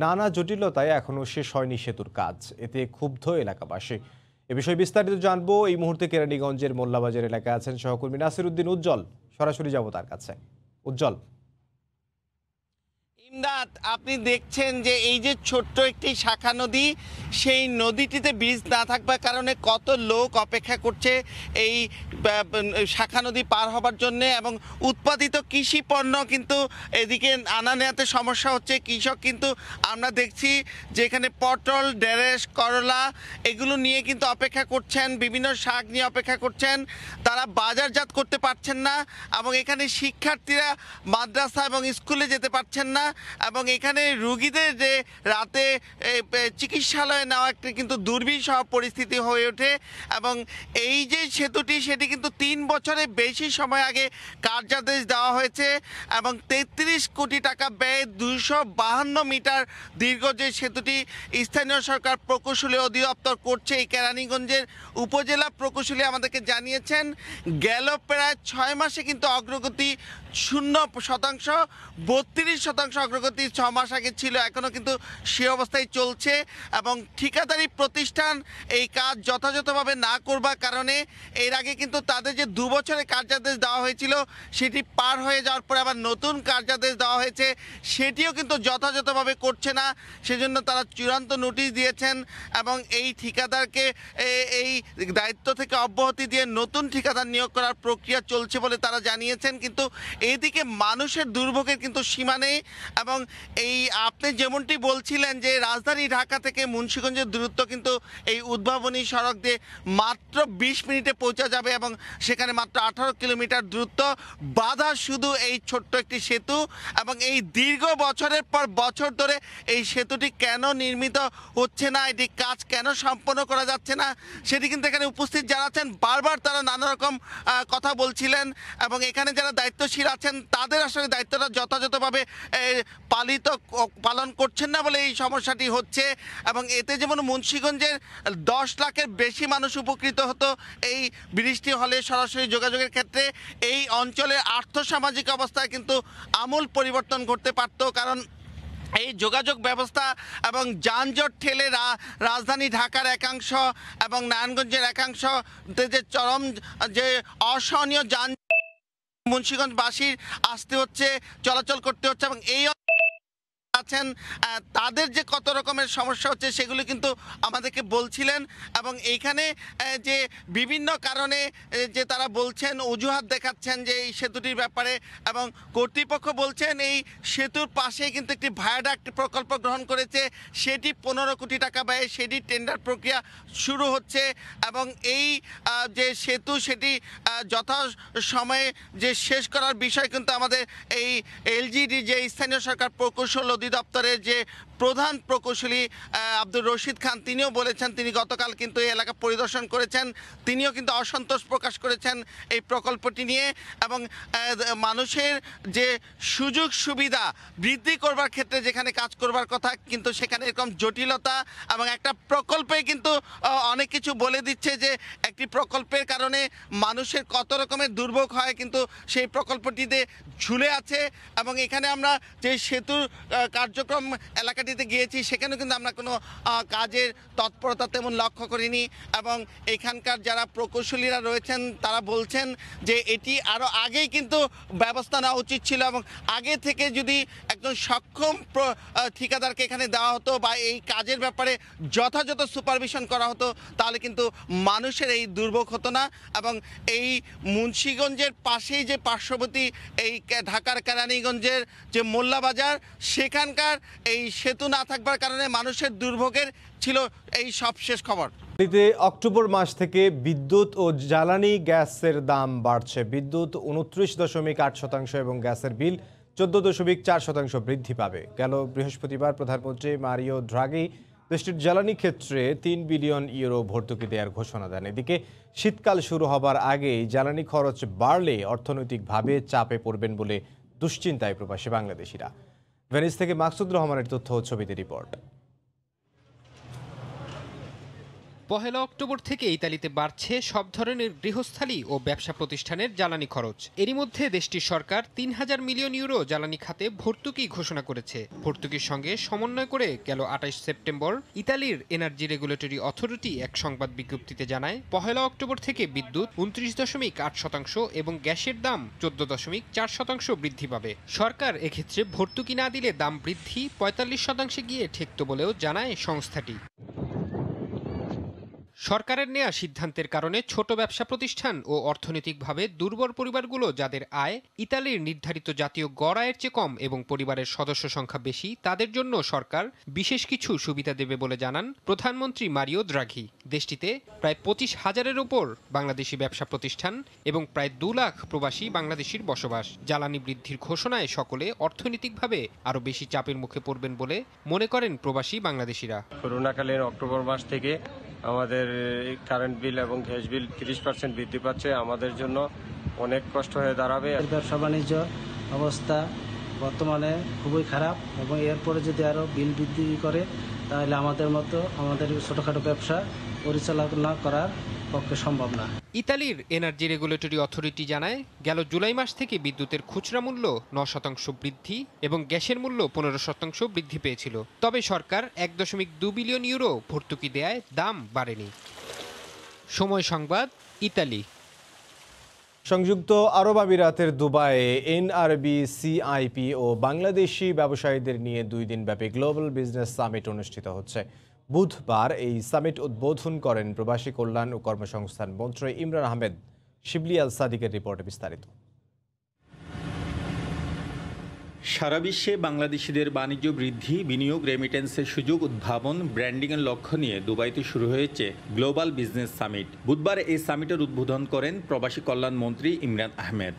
[SPEAKER 1] নানা জটিলতায় এখনও শেষ হয়নি সেতুর কাজ। এতে ক্ষুব্ধ এলাকাবাসী। এ বিষয়ে বিস্তারিত জানবো। এই মুহূর্তে কেরানীগঞ্জের মোল্লাবাজার এলাকায় আছেন সহকর্মী নাসিরউদ্দিন উজ্জ্বল। সরাসরি যাব তার কাছে। উজ্জ্বল,
[SPEAKER 3] ইমদাদ, আপনি দেখছেন যে এই যে ছোট্ট একটি শাখা নদী, সেই নদীটিতে ব্রিজ না থাকবার কারণে কত লোক অপেক্ষা করছে এই শাখা নদী পার হবার জন্য, এবং উৎপাদিত কৃষি পণ্য কিন্তু এদিকে আনা নেওয়াতে সমস্যা হচ্ছে। কৃষক কিন্তু আমরা দেখছি যে এখানে পটল, ঢেঁড়স, করলা এগুলো নিয়ে কিন্তু অপেক্ষা করছেন, বিভিন্ন শাক নিয়ে অপেক্ষা করছেন, তারা বাজারজাত করতে পারছেন না, এবং এখানে শিক্ষার্থীরা মাদ্রাসা এবং স্কুলে যেতে পারছেন না, এবং এখানে রুগীদের যে রাতে চিকিৎসালয়ে নেওয়া একটা কিন্তু দুর্বিষহ পরিস্থিতি হয়ে ওঠে। এবং এই যে সেতুটি, সেটি কিন্তু 3 বছরের বেশি সময় আগে কার্যাদেশ দেওয়া হয়েছে, এবং 33 কোটি টাকা ব্যয়ে 252 মিটার দীর্ঘ যে সেতুটি স্থানীয় সরকার প্রকৌশলী অধিদপ্তর করছে। এই কেরানীগঞ্জের উপজেলা প্রকৌশলী আমাদেরকে জানিয়েছেন গেল প্রায় 6 মাসে কিন্তু অগ্রগতি 0%, 32% অগ্রগতি 6 মাস আগে ছিল, এখনও কিন্তু সে অবস্থায় চলছে। এবং ঠিকাদারি প্রতিষ্ঠান এই কাজ যথাযথভাবে না করবার কারণে এর আগে কিন্তু তাদের যে 2 বছরের কার্যাদেশ দেওয়া হয়েছিল সেটি পার হয়ে যাওয়ার পরে আবার নতুন কার্যাদেশ দেওয়া হয়েছে, সেটিও কিন্তু যথাযথভাবে করছে না। সেজন্য তারা চূড়ান্ত নোটিশ দিয়েছেন, এবং এই ঠিকাদারকে এই দায়িত্ব থেকে অব্যাহতি দিয়ে নতুন ঠিকাদার নিয়োগ করার প্রক্রিয়া চলছে বলে তারা জানিয়েছেন। কিন্তু এইদিকে মানুষের দুর্ভোগের কিন্তু সীমা নেই। এবং এই আপনি যেমনটি বলছিলেন যে রাজধানী ঢাকা থেকে মুন্সিগঞ্জের দূরত্ব কিন্তু এই উদ্ভাবনী সড়ক দিয়ে মাত্র 20 মিনিটে পৌঁছা যাবে, এবং সেখানে মাত্র 18 কিলোমিটার দূরত্ব। বাধা শুধু এই ছোট্ট একটি সেতু, এবং এই দীর্ঘ বছরের পর বছর ধরে এই সেতুটি কেন নির্মিত হচ্ছে না, এটি কাজ কেন সম্পন্ন করা যাচ্ছে না, সেটি কিন্তু এখানে উপস্থিত যারা আছেন বারবার তারা নানা রকম কথা বলছিলেন। এবং এখানে যারা দায়িত্বশীল আছেন তাদের আসলে দায়িত্বটা যথাযথভাবে পালন করছেন না বলে এই সমস্যাটি হচ্ছে। এবং এতে যেমন মুন্সিগঞ্জের 10 লাখের বেশি মানুষ উপকৃত হতো এই বৃষ্টি হলে সরাসরি যোগাযোগের ক্ষেত্রে, এই অঞ্চলের আর্থসামাজিক অবস্থায় কিন্তু আমূল পরিবর্তন ঘটতে পারত। কারণ এই যোগাযোগ ব্যবস্থা এবং যানজট ঠেলে রাজধানী ঢাকার একাংশ এবং নারায়ণগঞ্জের একাংশ যে চরম যে অসহনীয় যান মুন্সিগঞ্জবাসীর আসতে হচ্ছে, চলাচল করতে হচ্ছে, এবং এই আছেন তাদের যে কত রকমের সমস্যা হচ্ছে সেগুলো কিন্তু আমাদেরকে বলছিলেন। এবং এইখানে যে বিভিন্ন কারণে যে তারা বলছেন, অজুহাত দেখাচ্ছেন যে এই সেতুটির ব্যাপারে, এবং কর্তৃপক্ষ বলছেন এই সেতুর পাশে কিন্তু একটি ভায়াডাক্ট প্রকল্প গ্রহণ করেছে, সেটি 15 কোটি টাকা ব্যয়ে সেটি টেন্ডার প্রক্রিয়া শুরু হচ্ছে। এবং এই যে সেতু সেটি যথা সময়ে যে শেষ করার বিষয় কিন্তু আমাদের এই এলজিডি যে স্থানীয় সরকার প্রকৌশল অধিদপ্তরের যে প্রধান প্রকৌশলী আব্দুর রশিদ খান তিনিও বলেছেন, তিনি গতকাল কিন্তু এই এলাকা পরিদর্শন করেছেন, তিনিও কিন্তু অসন্তোষ প্রকাশ করেছেন এই প্রকল্পটি নিয়ে। এবং মানুষের যে সুযোগ সুবিধা বৃদ্ধি করবার ক্ষেত্রে যেখানে কাজ করবার কথা, কিন্তু সেখানে এরকম জটিলতা এবং একটা প্রকল্পে কিন্তু অনেক কিছু বলে দিচ্ছে যে একটি প্রকল্পের কারণে মানুষের কত রকমের দুর্ভোগ হয়, কিন্তু সেই প্রকল্পটিতে ঝুলে আছে। এবং এখানে আমরা যে সেতুর কার্যক্রম এলাকাটিতে গিয়েছি, সেখানে কিন্তু আমরা কোনো কাজের তৎপরতা তেমন লক্ষ্য করিনি। এবং এখানকার যারা প্রকৌশলীরা রয়েছেন তারা বলছেন যে এটি আরও আগেই কিন্তু ব্যবস্থা নেওয়া উচিত ছিল, এবং আগে থেকে যদি একজন সক্ষম ঠিকাদারকে এখানে দেওয়া হতো বা এই কাজের ব্যাপারে যথাযথ সুপারভিশন করা হতো, তাহলে কিন্তু মানুষের এই দুর্ভোগ হতো না। এবং এই মুন্সিগঞ্জের পাশেই যে পার্শ্ববর্তী এই ঢাকার কেরানীগঞ্জের যে মোল্লাবাজার, সেখানকার এই সেতু না থাকবার কারণে মানুষের দুর্ভোগের ছিল এই সবশেষ খবর।
[SPEAKER 1] অক্টোবর মাস থেকে বিদ্যুৎ ও জ্বালানি গ্যাসের দাম বাড়ছে। বিদ্যুৎ 29.8% এবং গ্যাসের বিল 14.4% বৃদ্ধি পাবে। গেল বৃহস্পতিবার প্রধানমন্ত্রী মারিও ড্রাগি দেশটির জ্বালানি ক্ষেত্রে 3 বিলিয়ন ইউরো ভর্তুকি দেওয়ার ঘোষণা দেন। এদিকে শীতকাল শুরু হবার আগেই জ্বালানি খরচ বাড়লে অর্থনৈতিকভাবে চাপে পড়বেন বলে দুশ্চিন্তায় প্রবাসী বাংলাদেশিরা। ভেনিস থেকে মাকসুদ রহমানের তথ্য ও ছবিতে রিপোর্ট।
[SPEAKER 4] 1 অক্টোবর থেকে ইতালিতে বাড়ছে সব ধরনের গৃহস্থালী ও ব্যবসা প্রতিষ্ঠানের জ্বালানি খরচ। এরই মধ্যে দেশটির সরকার 3000 মিলিয়ন ইউরো জ্বালানি খাতে ভর্তুকি ঘোষণা করেছে। ভর্তুকির সঙ্গে সমন্বয় করে গেল 28 সেপ্টেম্বর ইতালির এনার্জি রেগুলেটরি অথরিটি এক সংবাদ বিজ্ঞপ্তিতে জানায়, 1 অক্টোবর থেকে বিদ্যুৎ 29.8% এবং গ্যাসের দাম 14.4% বৃদ্ধি পাবে। সরকার এক্ষেত্রে ভর্তুকি না দিলে দাম বৃদ্ধি 45% গিয়ে ঠেকত বলেও জানায় সংস্থাটি। সরকারের নেয়া সিদ্ধান্তের কারণে ছোট ব্যবসা প্রতিষ্ঠান ও অর্থনৈতিকভাবে দুর্বল পরিবারগুলো, যাদের আয় ইতালির নির্ধারিত জাতীয় গড় আয়ের চেয়ে কম এবং পরিবারের সদস্য সংখ্যা বেশি, তাদের জন্য সরকার বিশেষ কিছু সুবিধা দেবে বলে জানান প্রধানমন্ত্রী মারিও দ্রাঘি। দেশটিতে প্রায় 25,000-এর ওপর বাংলাদেশি ব্যবসা প্রতিষ্ঠান এবং প্রায় 2 লাখ প্রবাসী বাংলাদেশির বসবাস। জ্বালানি বৃদ্ধির ঘোষণায় সকলে অর্থনৈতিকভাবে আরও বেশি চাপের মুখে পড়বেন বলে মনে করেন প্রবাসী বাংলাদেশিরা।
[SPEAKER 5] করোনাকালীন অক্টোবর মাস থেকে আমাদের কারেন্ট বিল এবং গ্যাস বিল 30% বৃদ্ধি পাচ্ছে। আমাদের জন্য অনেক কষ্ট হয়ে দাঁড়াবে।
[SPEAKER 6] ব্যবসা বাণিজ্য অবস্থা বর্তমানে খুবই খারাপ, এবং এরপরে যদি আরও বিল বৃদ্ধি করে তাহলে আমাদের ছোটখাটো ব্যবসা পরিচালনা করার পক্ষে সম্ভব না।
[SPEAKER 4] ইতালির এনার্জি রেগুলেটরি অথরিটি জানায়, গেল জুলাই মাস থেকে বিদ্যুতের খুচরা মূল্য 9% বৃদ্ধি এবং গ্যাসের মূল্য 15% বৃদ্ধি পেয়েছিল। তবে সরকার 1.2 বিলিয়ন ইউরো ভর্তুকি দেয়ায় দাম বাড়েনি। সময় সংবাদ, ইতালি।
[SPEAKER 1] সংযুক্ত আরব আমিরাতের দুবাইয়ে এনআরবি, সিআইপি ও বাংলাদেশি ব্যবসায়ীদের নিয়ে 2 দিনব্যাপী গ্লোবাল বিজনেস সামিট অনুষ্ঠিত হচ্ছে। বুধবার এই সামিট উদ্বোধন করেন প্রবাসী কল্যাণ ও কর্মসংস্থান মন্ত্রী ইমরান আহমেদ। শিবলি আল সাদিকের রিপোর্টে বিস্তারিত।
[SPEAKER 7] সারা বিশ্বে বাংলাদেশিদের বাণিজ্য বৃদ্ধি, বিনিয়োগ, রেমিটেন্সের সুযোগ উদ্ভাবন, ব্র্যান্ডিংয়ের লক্ষ্য নিয়ে দুবাইতে শুরু হয়েছে গ্লোবাল বিজনেস সামিট। বুধবার এই সামিটের উদ্বোধন করেন প্রবাসী কল্যাণ মন্ত্রী ইমরান আহমেদ।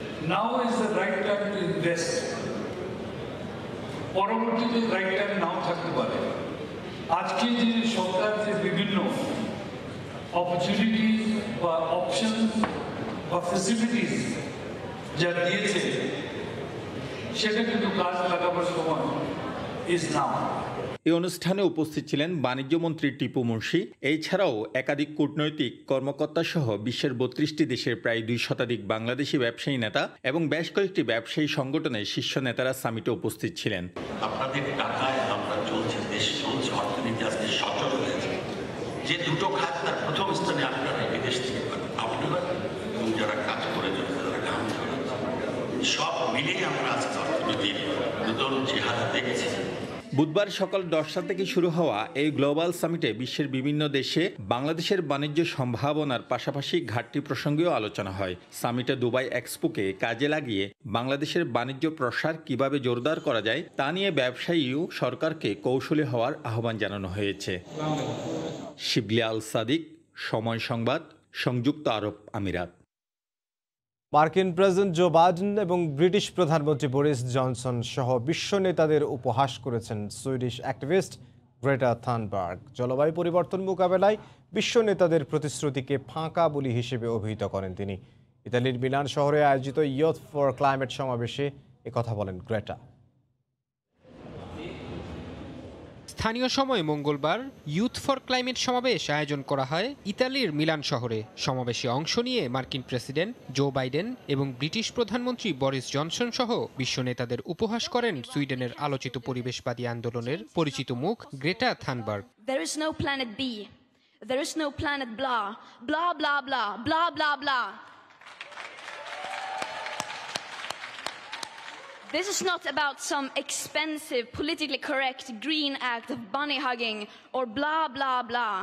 [SPEAKER 8] পরবর্তীতে রাইট টাইম নাও থাকতে পারে। আজকে যে সরকার যে বিভিন্ন অপরচুনিটি বা অপশন বা ফেসিলিটিস যা দিয়েছে, সেটা কিন্তু কাজ লাগাবার সময় ইজ নাও।
[SPEAKER 7] এই অনুষ্ঠানে উপস্থিত ছিলেন বাণিজ্য মন্ত্রী টিপু মুর্শি। এছাড়াও একাধিক কূটনৈতিক কর্মকর্তা সহ বিশ্বের 32টি দেশের প্রায় 2 শতাধিক বাংলাদেশি ব্যবসায়ী নেতা এবং বেশ কয়েকটি ব্যবসায়ী সংগঠনের শীর্ষ নেতারা সামিটে উপস্থিত ছিলেন।
[SPEAKER 9] আপনাদের টাকায় আমরা চলছে, দেশ চলছে, অর্থনীতি আজকে সচল হয়েছে। যে দুটো খাত তার প্রথম স্থানে আপনারা বিদেশ থেকে পান, আপনারা এবং যারা কাজ করে যাচ্ছে, যারা কাম করেছে, সব মিলিয়ে আমরা আজকে অর্থনীতির নতুন চেহারা দেখছি।
[SPEAKER 7] বুধবার সকাল 10টা থেকে শুরু হওয়া এই গ্লোবাল সামিটে বিশ্বের বিভিন্ন দেশে বাংলাদেশের বাণিজ্য সম্ভাবনার পাশাপাশি ঘাটতি প্রসঙ্গেও আলোচনা হয়। সামিটে দুবাই এক্সপোকে কাজে লাগিয়ে বাংলাদেশের বাণিজ্য প্রসার কিভাবে জোরদার করা যায় তা নিয়ে ব্যবসায়ী ও সরকারকে কৌশলী হওয়ার আহ্বান জানানো হয়েছে। শিবলি আল সাদিক, সময় সংবাদ, সংযুক্ত আরব আমিরাত।
[SPEAKER 1] মার্কিন প্রেসিডেন্ট জো বাইডেন এবং ব্রিটিশ প্রধানমন্ত্রী বরিস জনসন সহ বিশ্ব নেতাদের উপহাস করেছেন সুইডিশ অ্যাক্টিভিস্ট গ্রেটা থানবার্গ। জলবায়ু পরিবর্তন মোকাবেলায় বিশ্ব নেতাদের প্রতিশ্রুতিকে ফাঁকা বুলি হিসেবে অভিহিত করেন তিনি। ইতালির মিলান শহরে আয়োজিত ইয়ুথ ফর ক্লাইমেট সমাবেশে একথা বলেন গ্রেটা।
[SPEAKER 4] স্থানীয় সময় মঙ্গলবার ইউথ ফর ক্লাইমেট সমাবেশ আয়োজন করা হয় ইতালির মিলান শহরে। সমাবেশে অংশ নিয়ে মার্কিন প্রেসিডেন্ট জো বাইডেন এবং ব্রিটিশ প্রধানমন্ত্রী বরিস জনসন সহ বিশ্ব নেতাদের উপহাস করেন সুইডেনের আলোচিত পরিবেশবাদী আন্দোলনের পরিচিত মুখ Greta Thunberg.
[SPEAKER 10] There is no planet B. There is no planet blah. Blah blah blah. Blah blah blah. This is not about some expensive, politically correct green act of bunny hugging or blah, blah, blah.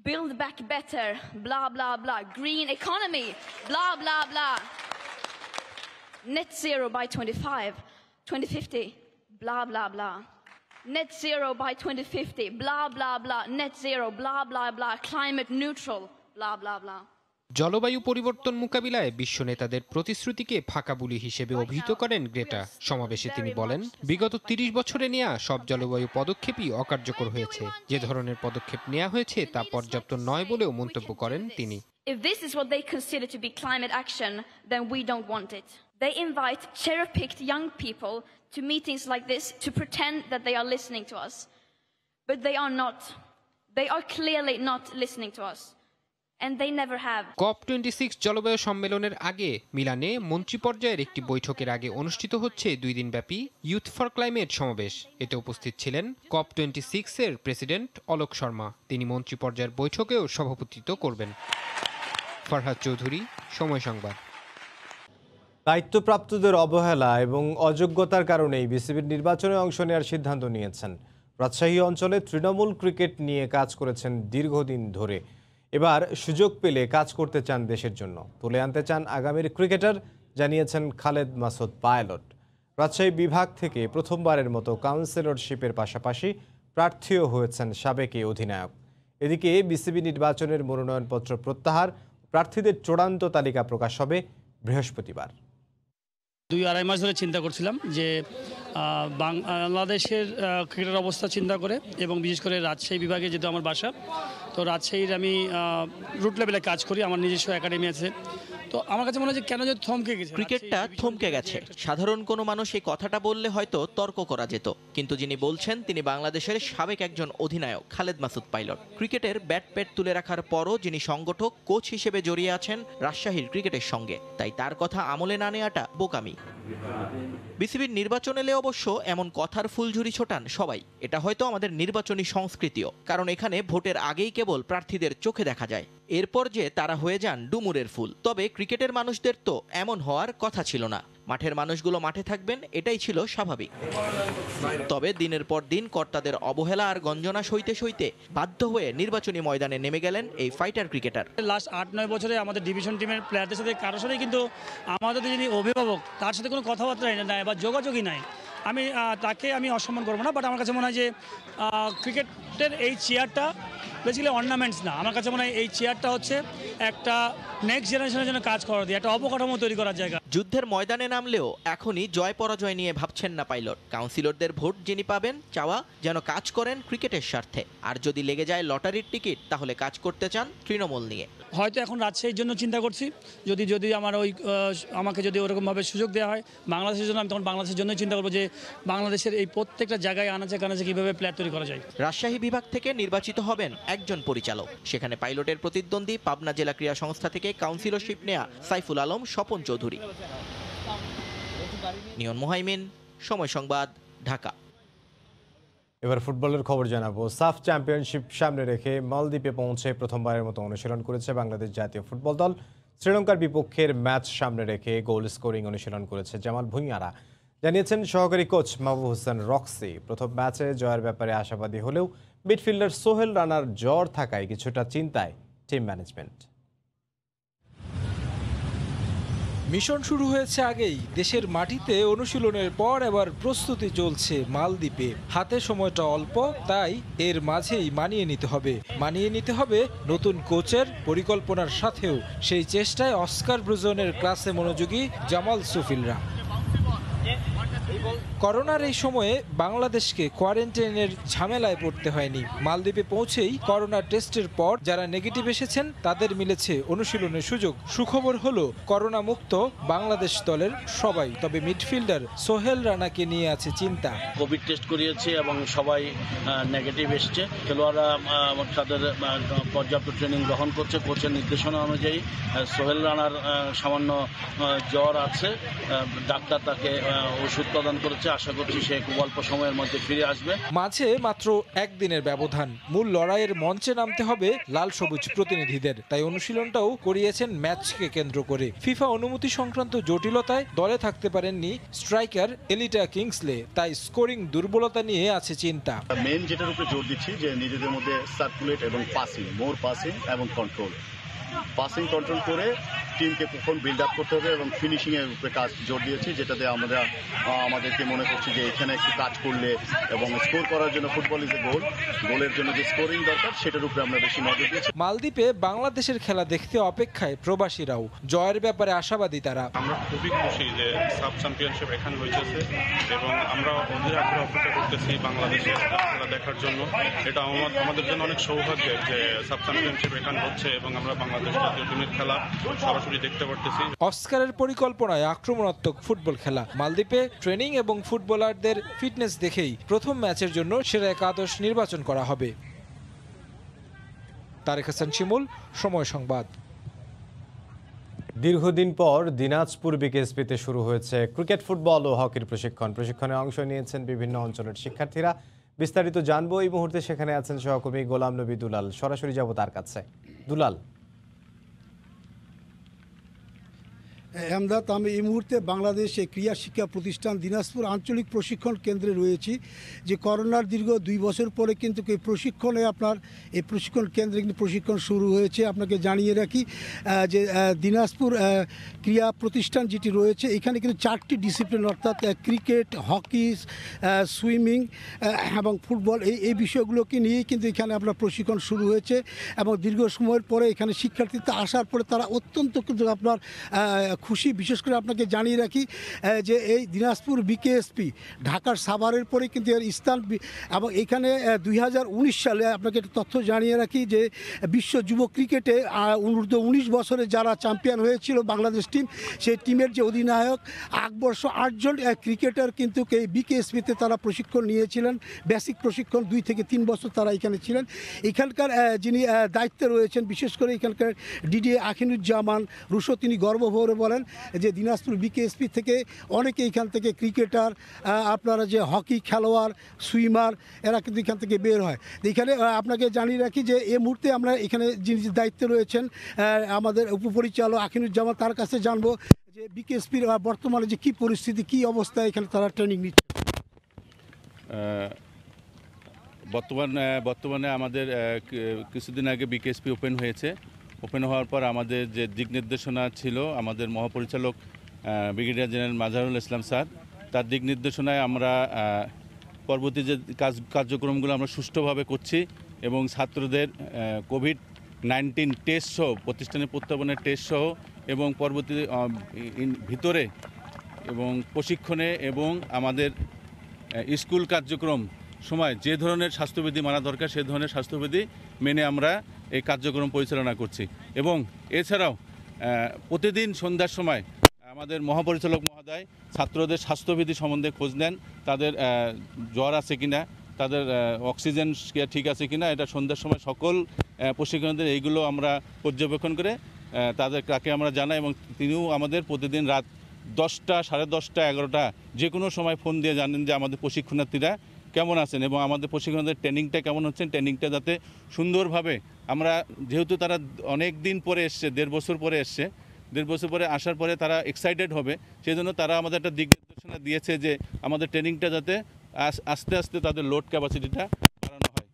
[SPEAKER 10] Build back better, blah, blah, blah. Green economy, blah, blah, blah. Net zero by 2050, blah, blah, blah. Net zero by 2050, blah, blah, blah. Net zero, blah, blah, blah. Climate neutral, blah, blah, blah.
[SPEAKER 4] জলবায়ু পরিবর্তন মোকাবিলায় বিশ্ব নেতাদের প্রতিশ্রুতিকে ফাঁকা বুলি হিসেবে অভিহিত করেন Greta. সমাবেশে তিনি বলেন, বিগত 30 বছরে নেওয়া সব জলবায়ু পদক্ষেপই অকার্যকর হয়েছে। যে ধরনের পদক্ষেপ নেওয়া হয়েছে তা পর্যাপ্ত নয় বলেও মন্তব্য করেন তিনি।
[SPEAKER 10] If this is what they consider to be climate action, then we don't want it. They invite cherry-picked young people to meetings like this to pretend that they are listening to us. But they are not. They are clearly not listening to us. And they never have.
[SPEAKER 4] COP26 জলবায়ু সম্মেলনের আগে মিলানে মন্ত্রী পর্যায়ের একটি বৈঠকের আগে অনুষ্ঠিত হচ্ছে 2 দিনব্যাপী ইউথ ফর ক্লাইমেট সমাবেশ। এতে উপস্থিত ছিলেন COP26 এর প্রেসিডেন্ট অলোক শর্মা। তিনি মন্ত্রী পর্যায়ের বৈঠকেও সভাপতিত্ব করবেন। ফরহাদ চৌধুরী, সময় সংবাদ।
[SPEAKER 1] দায়িত্বপ্রাপ্তদের অবহেলা এবং অযোগ্যতার কারণেই বিসিবির নির্বাচনে অংশ নেওয়ার সিদ্ধান্ত নিয়েছেন। রাজশাহী অঞ্চলে তৃণমূল ক্রিকেট নিয়ে কাজ করেছেন দীর্ঘদিন ধরে। এবার সুযোগ পেলে কাজ করতে চান দেশের জন্য, তুলে আনতে চান আগামীর ক্রিকেটার, জানিয়েছেন খালেদ মাসুদ পাইলট। রাজশাহী বিভাগ থেকে প্রথমবারের মতো কাউন্সিলরশিপের পাশাপাশি প্রার্থীও হয়েছেন সাবেক অধিনায়ক। এদিকে বিসিবি নির্বাচনের মনোনয়নপত্র প্রত্যাহার, প্রার্থীদের চূড়ান্ত তালিকা প্রকাশ হবে বৃহস্পতিবার।
[SPEAKER 11] 2-2.5 মাস ধরে চিন্তা করছিলাম যে বাংলাদেশের ক্রিকেটের অবস্থা চিন্তা করে, এবং বিশেষ করে রাজশাহী বিভাগে যেহেতু আমার বাসা, তো রাজশাহীর আমি রুট লেভেলে কাজ করি, আমার নিজস্ব একাডেমি আছে। তো আমার কাছে মনে হয় যে কেন যে থমকে গেছে,
[SPEAKER 12] ক্রিকেটটা থমকে গেছে। সাধারণ কোনো মানুষ এই কথাটা বললে হয়তো তর্ক করা যেত, কিন্তু যিনি বলছেন তিনি বাংলাদেশের সাবেক একজন অধিনায়ক খালেদ মাসুদ পাইলট। ক্রিকেটের ব্যাট প্যাট তুলে রাখার পরও যিনি সংগঠক, কোচ হিসেবে জড়িয়ে আছেন রাজশাহীর ক্রিকেটের সঙ্গে, তাই তার কথা আমলে না নেওয়াটা বোকামি। বিসিবির নির্বাচন এলে অবশ্য এমন কথার ফুলঝুরি ছোটান সবাই। এটা হয়তো আমাদের নির্বাচনী সংস্কৃতিও, কারণ এখানে ভোটের আগেই কেবল প্রার্থীদের চোখে দেখা যায়, এরপর যে তারা হয়ে যান ডুমুরের ফুল। তবে ক্রিকেটের মানুষদের তো এমন হওয়ার কথা ছিল না। মাঠের মানুষগুলো মাঠে থাকবেন, এটাই ছিল স্বাভাবিক। তবে দিনের পর দিন কর্তাদের অবহেলা আর গঞ্জনা সইতে সইতে বাধ্য হয়ে নির্বাচনী ময়দানে নেমে গেলেন এই ফাইটার ক্রিকেটার।
[SPEAKER 11] লাস্ট 8-9 বছরে আমাদের ডিভিশন টিমের প্লেয়ারদের সাথে কারোর সাথে কিন্তু আমাদের যিনি অভিভাবক তার সাথে কোনো কথাবার্তাই নাই বা যোগাযোগই নাই। তাকে আমি অসম্মান করবো না, বাট আমার কাছে মনে হয় যে ক্রিকেটের এই চেয়ারটা বেসিক্যালি অর্নামেন্টস না। আমার কাছে মনে হয় এই চেয়ারটা হচ্ছে একটা নেক্সট জেনারেশনের জন্য কাজ করা দিয়ে একটা অবকাঠামো তৈরি করার জায়গা।
[SPEAKER 12] যুদ্ধের ময়দানে নামলেও এখনই জয় পরাজয় নিয়ে ভাবছেন না পাইলট। কাউন্সিলরদের ভোট যিনি পাবেন, চাওয়া যেন কাজ করেন ক্রিকেটের স্বার্থে, আর যদি লেগে যায় লটারির টিকিট তাহলে কাজ করতে চান তৃণমূল নিয়ে।
[SPEAKER 11] হয়তো এখন রাজশাহীর জন্য চিন্তা করছি, যদি আমার আমাকে যদি ওরকমভাবে সুযোগ দেওয়া হয় বাংলাদেশের জন্য, আমি তখন বাংলাদেশের জন্যই চিন্তা করবো যে বাংলাদেশের এই প্রত্যেকটা জায়গায় আনাচে কানাচে কীভাবে প্লেয়ার তৈরি করা যায়।
[SPEAKER 12] রাজশাহী বিভাগ থেকে নির্বাচিত হবেন একজন পরিচালক। সেখানে পাইলটের প্রতিদ্বন্দ্বী পাবনা জেলা ক্রীড়া সংস্থা থেকে কাউন্সিলরশিপ নেয়া সাইফুল আলম, স্বপন চৌধুরী। নিয়ন মুহাইমিন, সময় সংবাদ, ঢাকা।
[SPEAKER 1] এবার ফুটবলের খবর জানাবো। সাফ চ্যাম্পিয়নশিপ সামনে রেখে মালদ্বীপে পৌঁছে প্রথমবারের মতো অনুশীলন করেছে বাংলাদেশ জাতীয় ফুটবল দল। শ্রীলঙ্কার বিপক্ষের ম্যাচ সামনে রেখে গোল স্কোরিং অনুশীলন করেছে জামাল ভুঁইয়ারা। জানিয়েছেন সহকারী কোচ মাহবুব হোসেন রক্সি। প্রথম ম্যাচে জয়ের ব্যাপারে আশাবাদী হলেও মিডফিল্ডার সোহেল রানার জ্বর থাকায় কিছুটা চিন্তায় টিম ম্যানেজমেন্ট।
[SPEAKER 13] মিশন শুরু হয়েছে আগেই। দেশের মাটিতে অনুশীলনের পর এবার প্রস্তুতি চলছে মালদ্বীপে। হাতে সময়টা অল্প, তাই এর মাঝেই মানিয়ে নিতে হবে নতুন কোচের পরিকল্পনার সাথেও। সেই চেষ্টায় অস্কার ব্রুজনের ক্লাসে মনোযোগী জামাল সুফিলরা। করোনার এই সময়ে বাংলাদেশকে কোয়ারেন্টাইনের ঝামেলায় পড়তে হয়নি। মালদ্বীপে পৌঁছেই করোনা টেস্টের পর যারা নেগেটিভ এসেছেন তাদের মিলেছে অনুশীলনের সুযোগ। সুখবর হলো করোনা মুক্ত বাংলাদেশ দলের সবাই, তবে মিডফিল্ডার সোহেল রানাকে নিয়ে আছে চিন্তা।
[SPEAKER 14] কোভিড টেস্ট করিয়েছে এবং সবাই নেগেটিভ এসছে। খেলোয়াড়রা তাদের পর্যাপ্ত ট্রেনিং গ্রহণ করছে। কোচের নির্দেশনা অনুযায়ী সোহেল রানার সামান্য জ্বর আছে, ডাক্তার তাকে ওষুধ প্রদান করেছে। আশা করছি সে খুব অল্প সময়ের মধ্যে ফিরে আসবে।
[SPEAKER 13] মাঝে মাত্র একদিনের ব্যবধান, মূল লড়াইয়ের মঞ্চে নামতে হবে লাল সবুজ প্রতিনিধিদের। তাই অনুশীলনটাও করিয়েছেন ম্যাচকে কেন্দ্র করে। ফিফা অনুমতি সংক্রান্ত জটিলতায় দলে থাকতে পারেননি স্ট্রাইকার এলিটা কিংসলে, তাই স্কোরিং দুর্বলতা নিয়ে আছে চিন্তা।
[SPEAKER 15] মেন যেটার উপরে জোর দিচ্ছি যে নিজেদের মধ্যে সার্কুলেট এবং পাসিং, মোর পাসিং এবং কন্ট্রোল। পাসিং কন্ট্রোল করে টিমকে কখন বিল্ড আপ করতে হবে এবং ফিনিশিং এর উপরে কাজ জোর দিয়েছি, যেটাতে আমরা আমাদেরকে মনে করছি যে এখানে একটু কাজ করলে এবং স্কোর করার জন্য ফুটবল ইজ এ গোল, গোলের জন্য যে স্কোরিং দরকার সেটার উপরে আমরা বেশি নজর দিয়েছি।
[SPEAKER 13] মালদ্বীপে বাংলাদেশের খেলা দেখতে অপেক্ষায় প্রবাসীরাও। জয়ের ব্যাপারে আশাবাদী তারা।
[SPEAKER 16] আমরা খুবই খুশি যে সাব চ্যাম্পিয়নশিপ এখানে হয়েছে এবং আমরা অধীর আগ্রহে অপেক্ষা করতেছি বাংলাদেশের খেলা দেখার জন্য। এটা আমাদের জন্য অনেক সৌভাগ্যের যে সাব চ্যাম্পিয়নশিপ এখানে হচ্ছে এবং আমরা বাংলাদেশ জাতীয় টিমের খেলা সরাসরি দেখতে পারতেছি।
[SPEAKER 13] অস্কারের পরিকল্পনায় আক্রমণাত্মক ফুটবল খেলা। মালদ্বীপে ট্রেনিং এবং ফুটবলারদের ফিটনেস দেখেই প্রথম ম্যাচের জন্য সেরা একাদশ নির্বাচন করা হবে। তারেক হাসান শিমুল, সময় সংবাদ।
[SPEAKER 1] দীর্ঘদিন পর দিনাজপুর বিকেএসপিতে শুরু হয়েছে ক্রিকেট, ফুটবল ও হকির প্রশিক্ষণে অংশ নিয়েছেন বিভিন্ন অঞ্চলের শিক্ষার্থীরা। বিস্তারিত জানবো এই মুহূর্তে। সেখানে আছেন সহকর্মী গোলাম নবী দুলাল। সরাসরি যাব তার কাছে। দুলাল।
[SPEAKER 17] আমদাদ, আমি এই মুহূর্তে বাংলাদেশে ক্রীড়া শিক্ষা প্রতিষ্ঠান দিনাজপুর আঞ্চলিক প্রশিক্ষণ কেন্দ্রে রয়েছি। যে করোনার দীর্ঘ 2 বছর পরে কিন্তু এই প্রশিক্ষণে এই প্রশিক্ষণ কেন্দ্রে কিন্তু প্রশিক্ষণ শুরু হয়েছে। আপনাকে জানিয়ে রাখি যে দিনাজপুর ক্রীড়া প্রতিষ্ঠান যেটি রয়েছে এখানে কিন্তু 4টি ডিসিপ্লিন অর্থাৎ ক্রিকেট, হকি, সুইমিং এবং ফুটবল এই বিষয়গুলোকে নিয়েই কিন্তু এখানে আপনার প্রশিক্ষণ শুরু হয়েছে। এবং দীর্ঘ সময়ের পরে এখানে শিক্ষার্থীরা আসার পরে তারা অত্যন্ত কিন্তু আপনার খুশি। বিশেষ করে আপনাকে জানিয়ে রাখি যে এই দিনাজপুর বিকেএসপি ঢাকার সাভারের পরে কিন্তু এর স্থান। এবং এখানে 2019 সালে আপনাকে একটা তথ্য জানিয়ে রাখি যে বিশ্ব যুব ক্রিকেটে অনূর্ধ্ব 19 বছরে যারা চ্যাম্পিয়ন হয়েছিল বাংলাদেশ টিম, সেই টিমের যে অধিনায়ক আকবর 8 জন ক্রিকেটার কিন্তু এই বিকেএসপিতে তারা প্রশিক্ষণ নিয়েছিলেন। বেসিক প্রশিক্ষণ 2 থেকে 3 বছর তারা এখানে ছিলেন। এখানকার যিনি দায়িত্বে রয়েছেন বিশেষ করে এখানকার ডিডি আখিনুজ্জামান রুশো, তিনি গর্বভরে বলেন যে দিনাজপুর বিকেএসপি থেকে অনেকে এখান থেকে ক্রিকেটার, আপনারা যে হকি খেলোয়াড়, সুইমার, এরা কিন্তু এখান থেকে বের হয়। এখানে আপনাকে জানিয়ে রাখি যে এই মুহূর্তে আমরা এখানে যিনি দায়িত্বে রয়েছেন আমাদের উপপরিচালক আখিনুজ্জামান, তার কাছে জানবো যে বিকেএসপির বর্তমানে যে কী পরিস্থিতি, কী অবস্থায় এখানে তারা ট্রেনিং নিচ্ছে।
[SPEAKER 19] বর্তমানে আমাদের কিছুদিন আগে বিকেএসপি ওপেন হয়েছে। ওপেন হওয়ার পর আমাদের যে দিক নির্দেশনা ছিল আমাদের মহাপরিচালক brigadier general Mazharul Islam sir, তার দিক নির্দেশনায় আমরা পরবর্তী যে কার্যক্রমগুলো আমরা সুষ্ঠুভাবে করছি এবং ছাত্রদের কোভিড-19 টেস্ট সহ, প্রতিষ্ঠানের প্রত্যাবনের টেস্ট সহ এবং পরবর্তী ভিতরে এবং প্রশিক্ষণে এবং আমাদের স্কুল কার্যক্রম সময় যে ধরনের স্বাস্থ্যবিধি মানা দরকার সে ধরনের স্বাস্থ্যবিধি মেনে আমরা এই কার্যক্রম পরিচালনা করছি। এবং এছাড়াও প্রতিদিন সন্ধ্যার সময় আমাদের মহাপরিচালক মহোদয় ছাত্রদের স্বাস্থ্যবিধি সম্বন্ধে খোঁজ নেন, তাদের জ্বর আছে কিনা, তাদের অক্সিজেন ঠিক আছে কিনা, এটা সন্ধ্যার সময় সকল প্রশিক্ষণদের এইগুলো আমরা পর্যবেক্ষণ করে তাকে আমরা জানাই। এবং তিনিও আমাদের প্রতিদিন রাত 10টা, 10:30, 11টা যে কোনো সময় ফোন দিয়ে জানেন যে আমাদের প্রশিক্ষণার্থীরা কেমন আছেন এবং আমাদের প্রশিক্ষণদের ট্রেনিংটা কেমন হচ্ছে, ট্রেনিংটা যাতে সুন্দরভাবে আমরা, যেহেতু তারা অনেক দিন পরে এসছে, 1.5 বছর পরে এসছে, 1.5 বছর পরে আসার পরে তারা এক্সাইটেড হবে, সেই জন্য তারা আমাদের একটা দিক নির্দেশনা দিয়েছে যে আমাদের ট্রেনিংটা যাতে আস্তে আস্তে তাদের লোড ক্যাপাসিটিটা বাড়ানো হয়।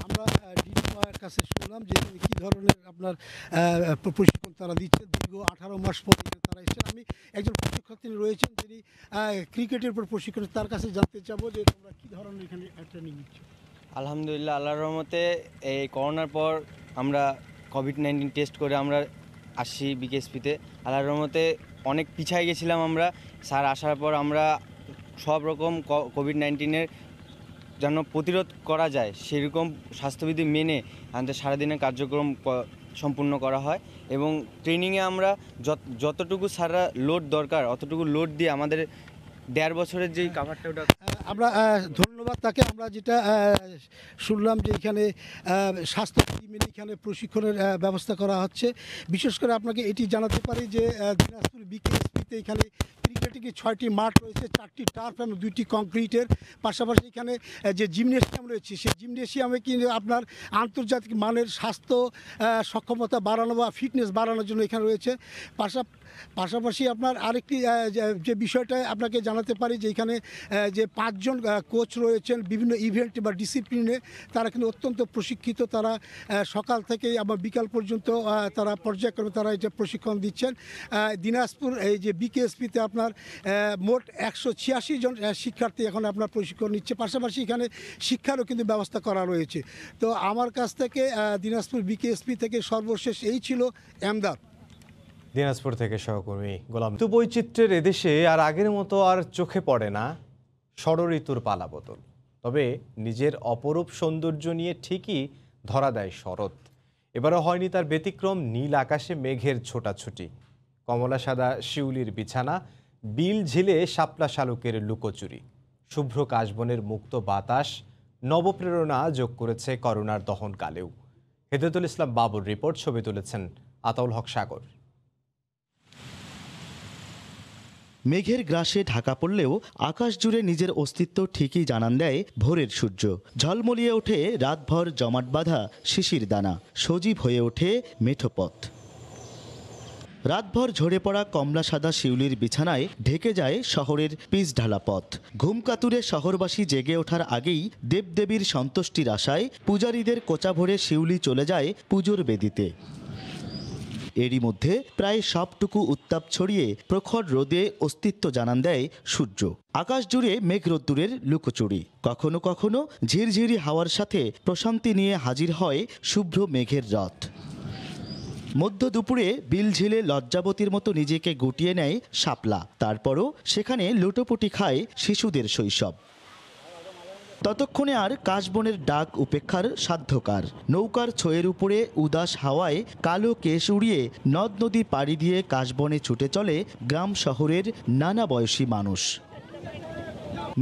[SPEAKER 17] আমরা ডিডিওর কাছে শুনলাম যে কী ধরনের আপনার প্রশিক্ষণ তারা দিচ্ছে। দীর্ঘ 18 মাস পর তারা এসেছেন। আমি একজন প্রশিক্ষার্থী রয়েছেন যিনি ক্রিকেটের উপর প্রশিক্ষণ, তার কাছে জানতে চাবো যে তোমরা কী ধরনের এখানে ট্রেনিং নিচ্ছ।
[SPEAKER 18] আলহামদুলিল্লাহ, আল্লাহর রহমতে এই করোনার পর আমরা কোভিড-19 টেস্ট করে আমরা আসি বিকেএসপিতে। আল্লাহর রহমতে অনেক পিছায় গেছিলাম আমরা, স্যার আসার পর আমরা সব রকম কোভিড-19-এর যেন প্রতিরোধ করা যায় সেরকম স্বাস্থ্যবিধি মেনে আমাদের সারাদিনের কার্যক্রম সম্পূর্ণ করা হয়। এবং ট্রেনিংয়ে আমরা যতটুকু স্যাররা লোড দরকার অতটুকু লোড দিয়ে আমাদের 1.5 বছরের যেই কাভারটা ওটা
[SPEAKER 17] আমরা ধন্যবাদ তাকে। আমরা যেটা শুনলাম যে এখানে স্বাস্থ্যবিধি মেনে এখানে প্রশিক্ষণের ব্যবস্থা করা হচ্ছে। বিশেষ করে আপনাকে এটি জানাতে পারি যে দিনাজপুর বিকেএসপিতে এখানে ক্রিকেটিংয়ে 6টি মাঠ রয়েছে, 4টি টার্ফ এবং 2টি কংক্রিটের। পাশাপাশি এখানে যে জিমনেশিয়াম রয়েছে, সেই জিমনেশিয়ামে কিন্তু আপনার আন্তর্জাতিক মানের স্বাস্থ্য সক্ষমতা বাড়ানো বা ফিটনেস বাড়ানোর জন্য এখানে রয়েছে। পাশাপাশি আপনার আরেকটি যে বিষয়টা আপনাকে জানাতে পারি যে এখানে যে 5 জন কোচ রয়েছেন বিভিন্ন ইভেন্ট বা ডিসিপ্লিনে, তারা কিন্তু অত্যন্ত প্রশিক্ষিত। তারা সকাল থেকে আবার বিকাল পর্যন্ত তারা পর্যায়ক্রমে তারা এটা প্রশিক্ষণ দিচ্ছেন। দিনাজপুর এই যে বিকেএসপিতে আপনার মোট 186 জন শিক্ষার্থী এখন আপনার প্রশিক্ষণ নিচ্ছে। পাশাপাশি এখানে শিক্ষারও কিন্তু ব্যবস্থা করা রয়েছে। তো আমার কাছ থেকে দিনাজপুর বিকেএসপি থেকে সর্বশেষ এই ছিল এমদাদ।
[SPEAKER 1] দিনাজপুর থেকে সহকর্মী গোলাম। ঋতু বৈচিত্র্যের এদেশে আর আগের মতো আর চোখে পড়ে না ষড়ঋতুর পালাবদল, তবে নিজের অপরূপ সৌন্দর্য নিয়ে ঠিকই ধরা দেয় শরৎ। এবারও হয়নি তার ব্যতিক্রম, নীল আকাশে মেঘের ছোটাছুটি, কমলা সাদা শিউলির বিছানা, বিল ঝিলে শাপলা শালুকের লুকোচুরি, শুভ্র কাশবনের মুক্ত বাতাস নবপ্রেরণা যোগ করেছে করোনার দহনকালেও। হেদায়েতুল ইসলাম বাবুর রিপোর্ট, ছবি তুলেছেন আতাউল হক সাগর।
[SPEAKER 20] মেঘের গ্রাসে ঢাকা পড়লেও আকাশ জুড়ে নিজের অস্তিত্ব ঠিকই জানান দেয় ভোরের সূর্য। ঝলমলিয়ে ওঠে রাতভর জমাট বাঁধা শিশির দানা, সজীব হয়ে ওঠে মেঠো পথ। রাতভর ঝরে পড়া কমলা সাদা শিউলির বিছানায় ঢেকে যায় শহরের পিচ ঢালা পথ। ঘুম কাতুরে শহরবাসী জেগে ওঠার আগেই দেবদেবীর সন্তুষ্টির আশায় পূজারীদের কোচা ভরে শিউলি চলে যায় পুজোর বেদিতে। এরই মধ্যে প্রায় সবটুকু উত্তাপ ছড়িয়ে প্রখর রোদে অস্তিত্ব জানান দেয় সূর্য। আকাশ জুড়ে মেঘ রোদ্দুরের লুকোচুরি, কখনো কখনো ঝিরঝিরি হাওয়ার সাথে প্রশান্তি নিয়ে হাজির হয় শুভ্র মেঘের রথ। মধ্য দুপুরে বিলঝিলে লজ্জাবতীর মতো নিজেকে গুটিয়ে নেয় শাপলা, তারপরও সেখানে লুটোপুটি খায় শিশুদের শৈশব। ততক্ষণে আর কাশবনের ডাক উপেক্ষার সাধ্যকার। নৌকার ছোঁয়ের উপরে উদাস হাওয়ায় কালো কেশ উড়িয়ে নদ নদী পাড়ি দিয়ে কাশবনে ছুটে চলে গ্রাম শহরের নানা বয়সী মানুষ।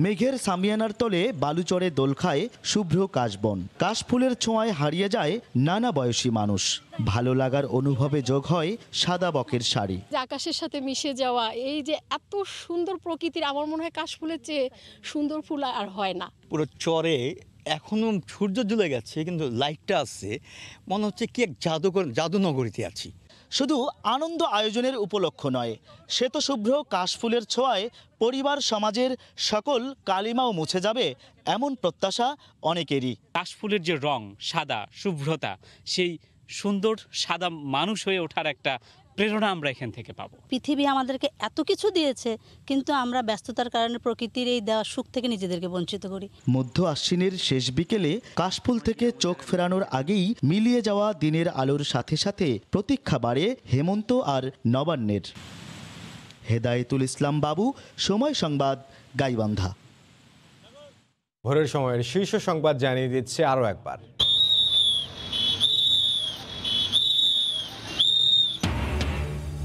[SPEAKER 20] মেঘের সামিয়ানার তলে বালুচরে দোল খায় শুভ্র কাশবন। কাশফুলের ছোঁয়ায় হারিয়ে যায় নানা বয়সী মানুষ। ভালো লাগার অনুভবে যোগ হয় সাদা বকের শাড়ি।
[SPEAKER 21] আকাশের সাথে মিশে যাওয়া, এই যে এত সুন্দর প্রকৃতির, আমার মনে হয় কাশফুলের চেয়ে সুন্দর ফুল আর হয় না।
[SPEAKER 22] পুরো চরে এখনো সূর্য জ্বলে গেছে কিন্তু লাইটটা আছে, মনে হচ্ছে কি এক জাদুনগরীতে আছি।
[SPEAKER 20] শুধু আনন্দ আয়োজনের উপলক্ষ নয়, শ্বেতশুভ্র কাশফুলের ছোঁয়ায় পরিবার সমাজের সকল কালিমাও মুছে যাবে এমন প্রত্যাশা অনেকেরই।
[SPEAKER 24] কাশফুলের যে রং, সাদা শুভ্রতা, সেই সুন্দর সাদা মানুষ হয়ে ওঠার একটা প্রেরণা আমরা এখান থেকে পাবো।
[SPEAKER 25] পৃথিবী আমাদেরকে এত কিছু দিয়েছে, কিন্তু আমরা ব্যস্ততার কারণে প্রকৃতির এই দেওয়া সুখ থেকে নিজেদেরকে বঞ্চিত করি।
[SPEAKER 20] মধ্য আশ্বিনের শেষ বিকেলে কাশফুল থেকে চোখ ফেরানোর আগেই মিলিয়ে যাওয়া দিনের আলোর সাথে সাথে প্রতীক্ষা বাড়ে হেমন্ত আর নবান্নের। হেদায়েতুল ইসলাম বাবু, সময় সংবাদ, গাইবান্ধা।
[SPEAKER 1] ভোরের সময়ের শীর্ষ সংবাদ জানিয়ে দিচ্ছে আরও একবার।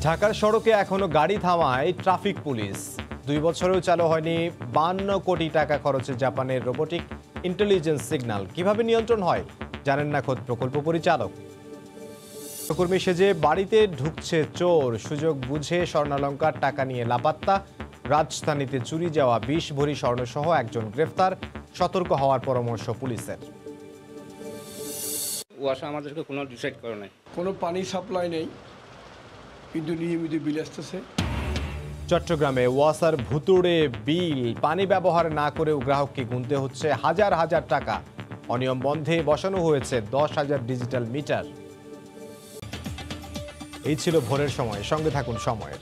[SPEAKER 1] ঢাকার সড়কে এখনো গাড়ি থামায় ট্রাফিক পুলিশ। 2 বছরেও চালু হয়নি 52 কোটি টাকা খরচে জাপানের রোবোটিক ইন্টেলিজেন্স সিগন্যাল। কিভাবে নিয়ন্ত্রণ হয় জানেন না খোদ প্রকল্প পরিচালক। কর্মী সেজে বাড়িতে ঢুকছে চোর, সুযোগ বুঝে স্বর্ণালংকার টাকা নিয়ে লাপাত্তা। রাজধানীতে চুরি যাওয়া 20 ভরি স্বর্ণসহ একজন গ্রেফতার। সতর্ক হওয়ার পরামর্শ পুলিশের।
[SPEAKER 2] ওয়াসা আমাদেরকে কোনো ডিসাইড করে নাই,
[SPEAKER 3] কোনো পানি সাপ্লাই নেই, কিন্তু নিয়মিত বিল আসতেছে।
[SPEAKER 1] চট্টগ্রামে ওয়াসার ভুতুড়ে বিল, পানি ব্যবহার না করেও গ্রাহককে গুনতে হচ্ছে হাজার হাজার টাকা। অনিয়ম বন্ধে বসানো হয়েছে 10,000 ডিজিটাল মিটার। এই ছিল ভোরের সময়, সঙ্গে থাকুন সময়ের।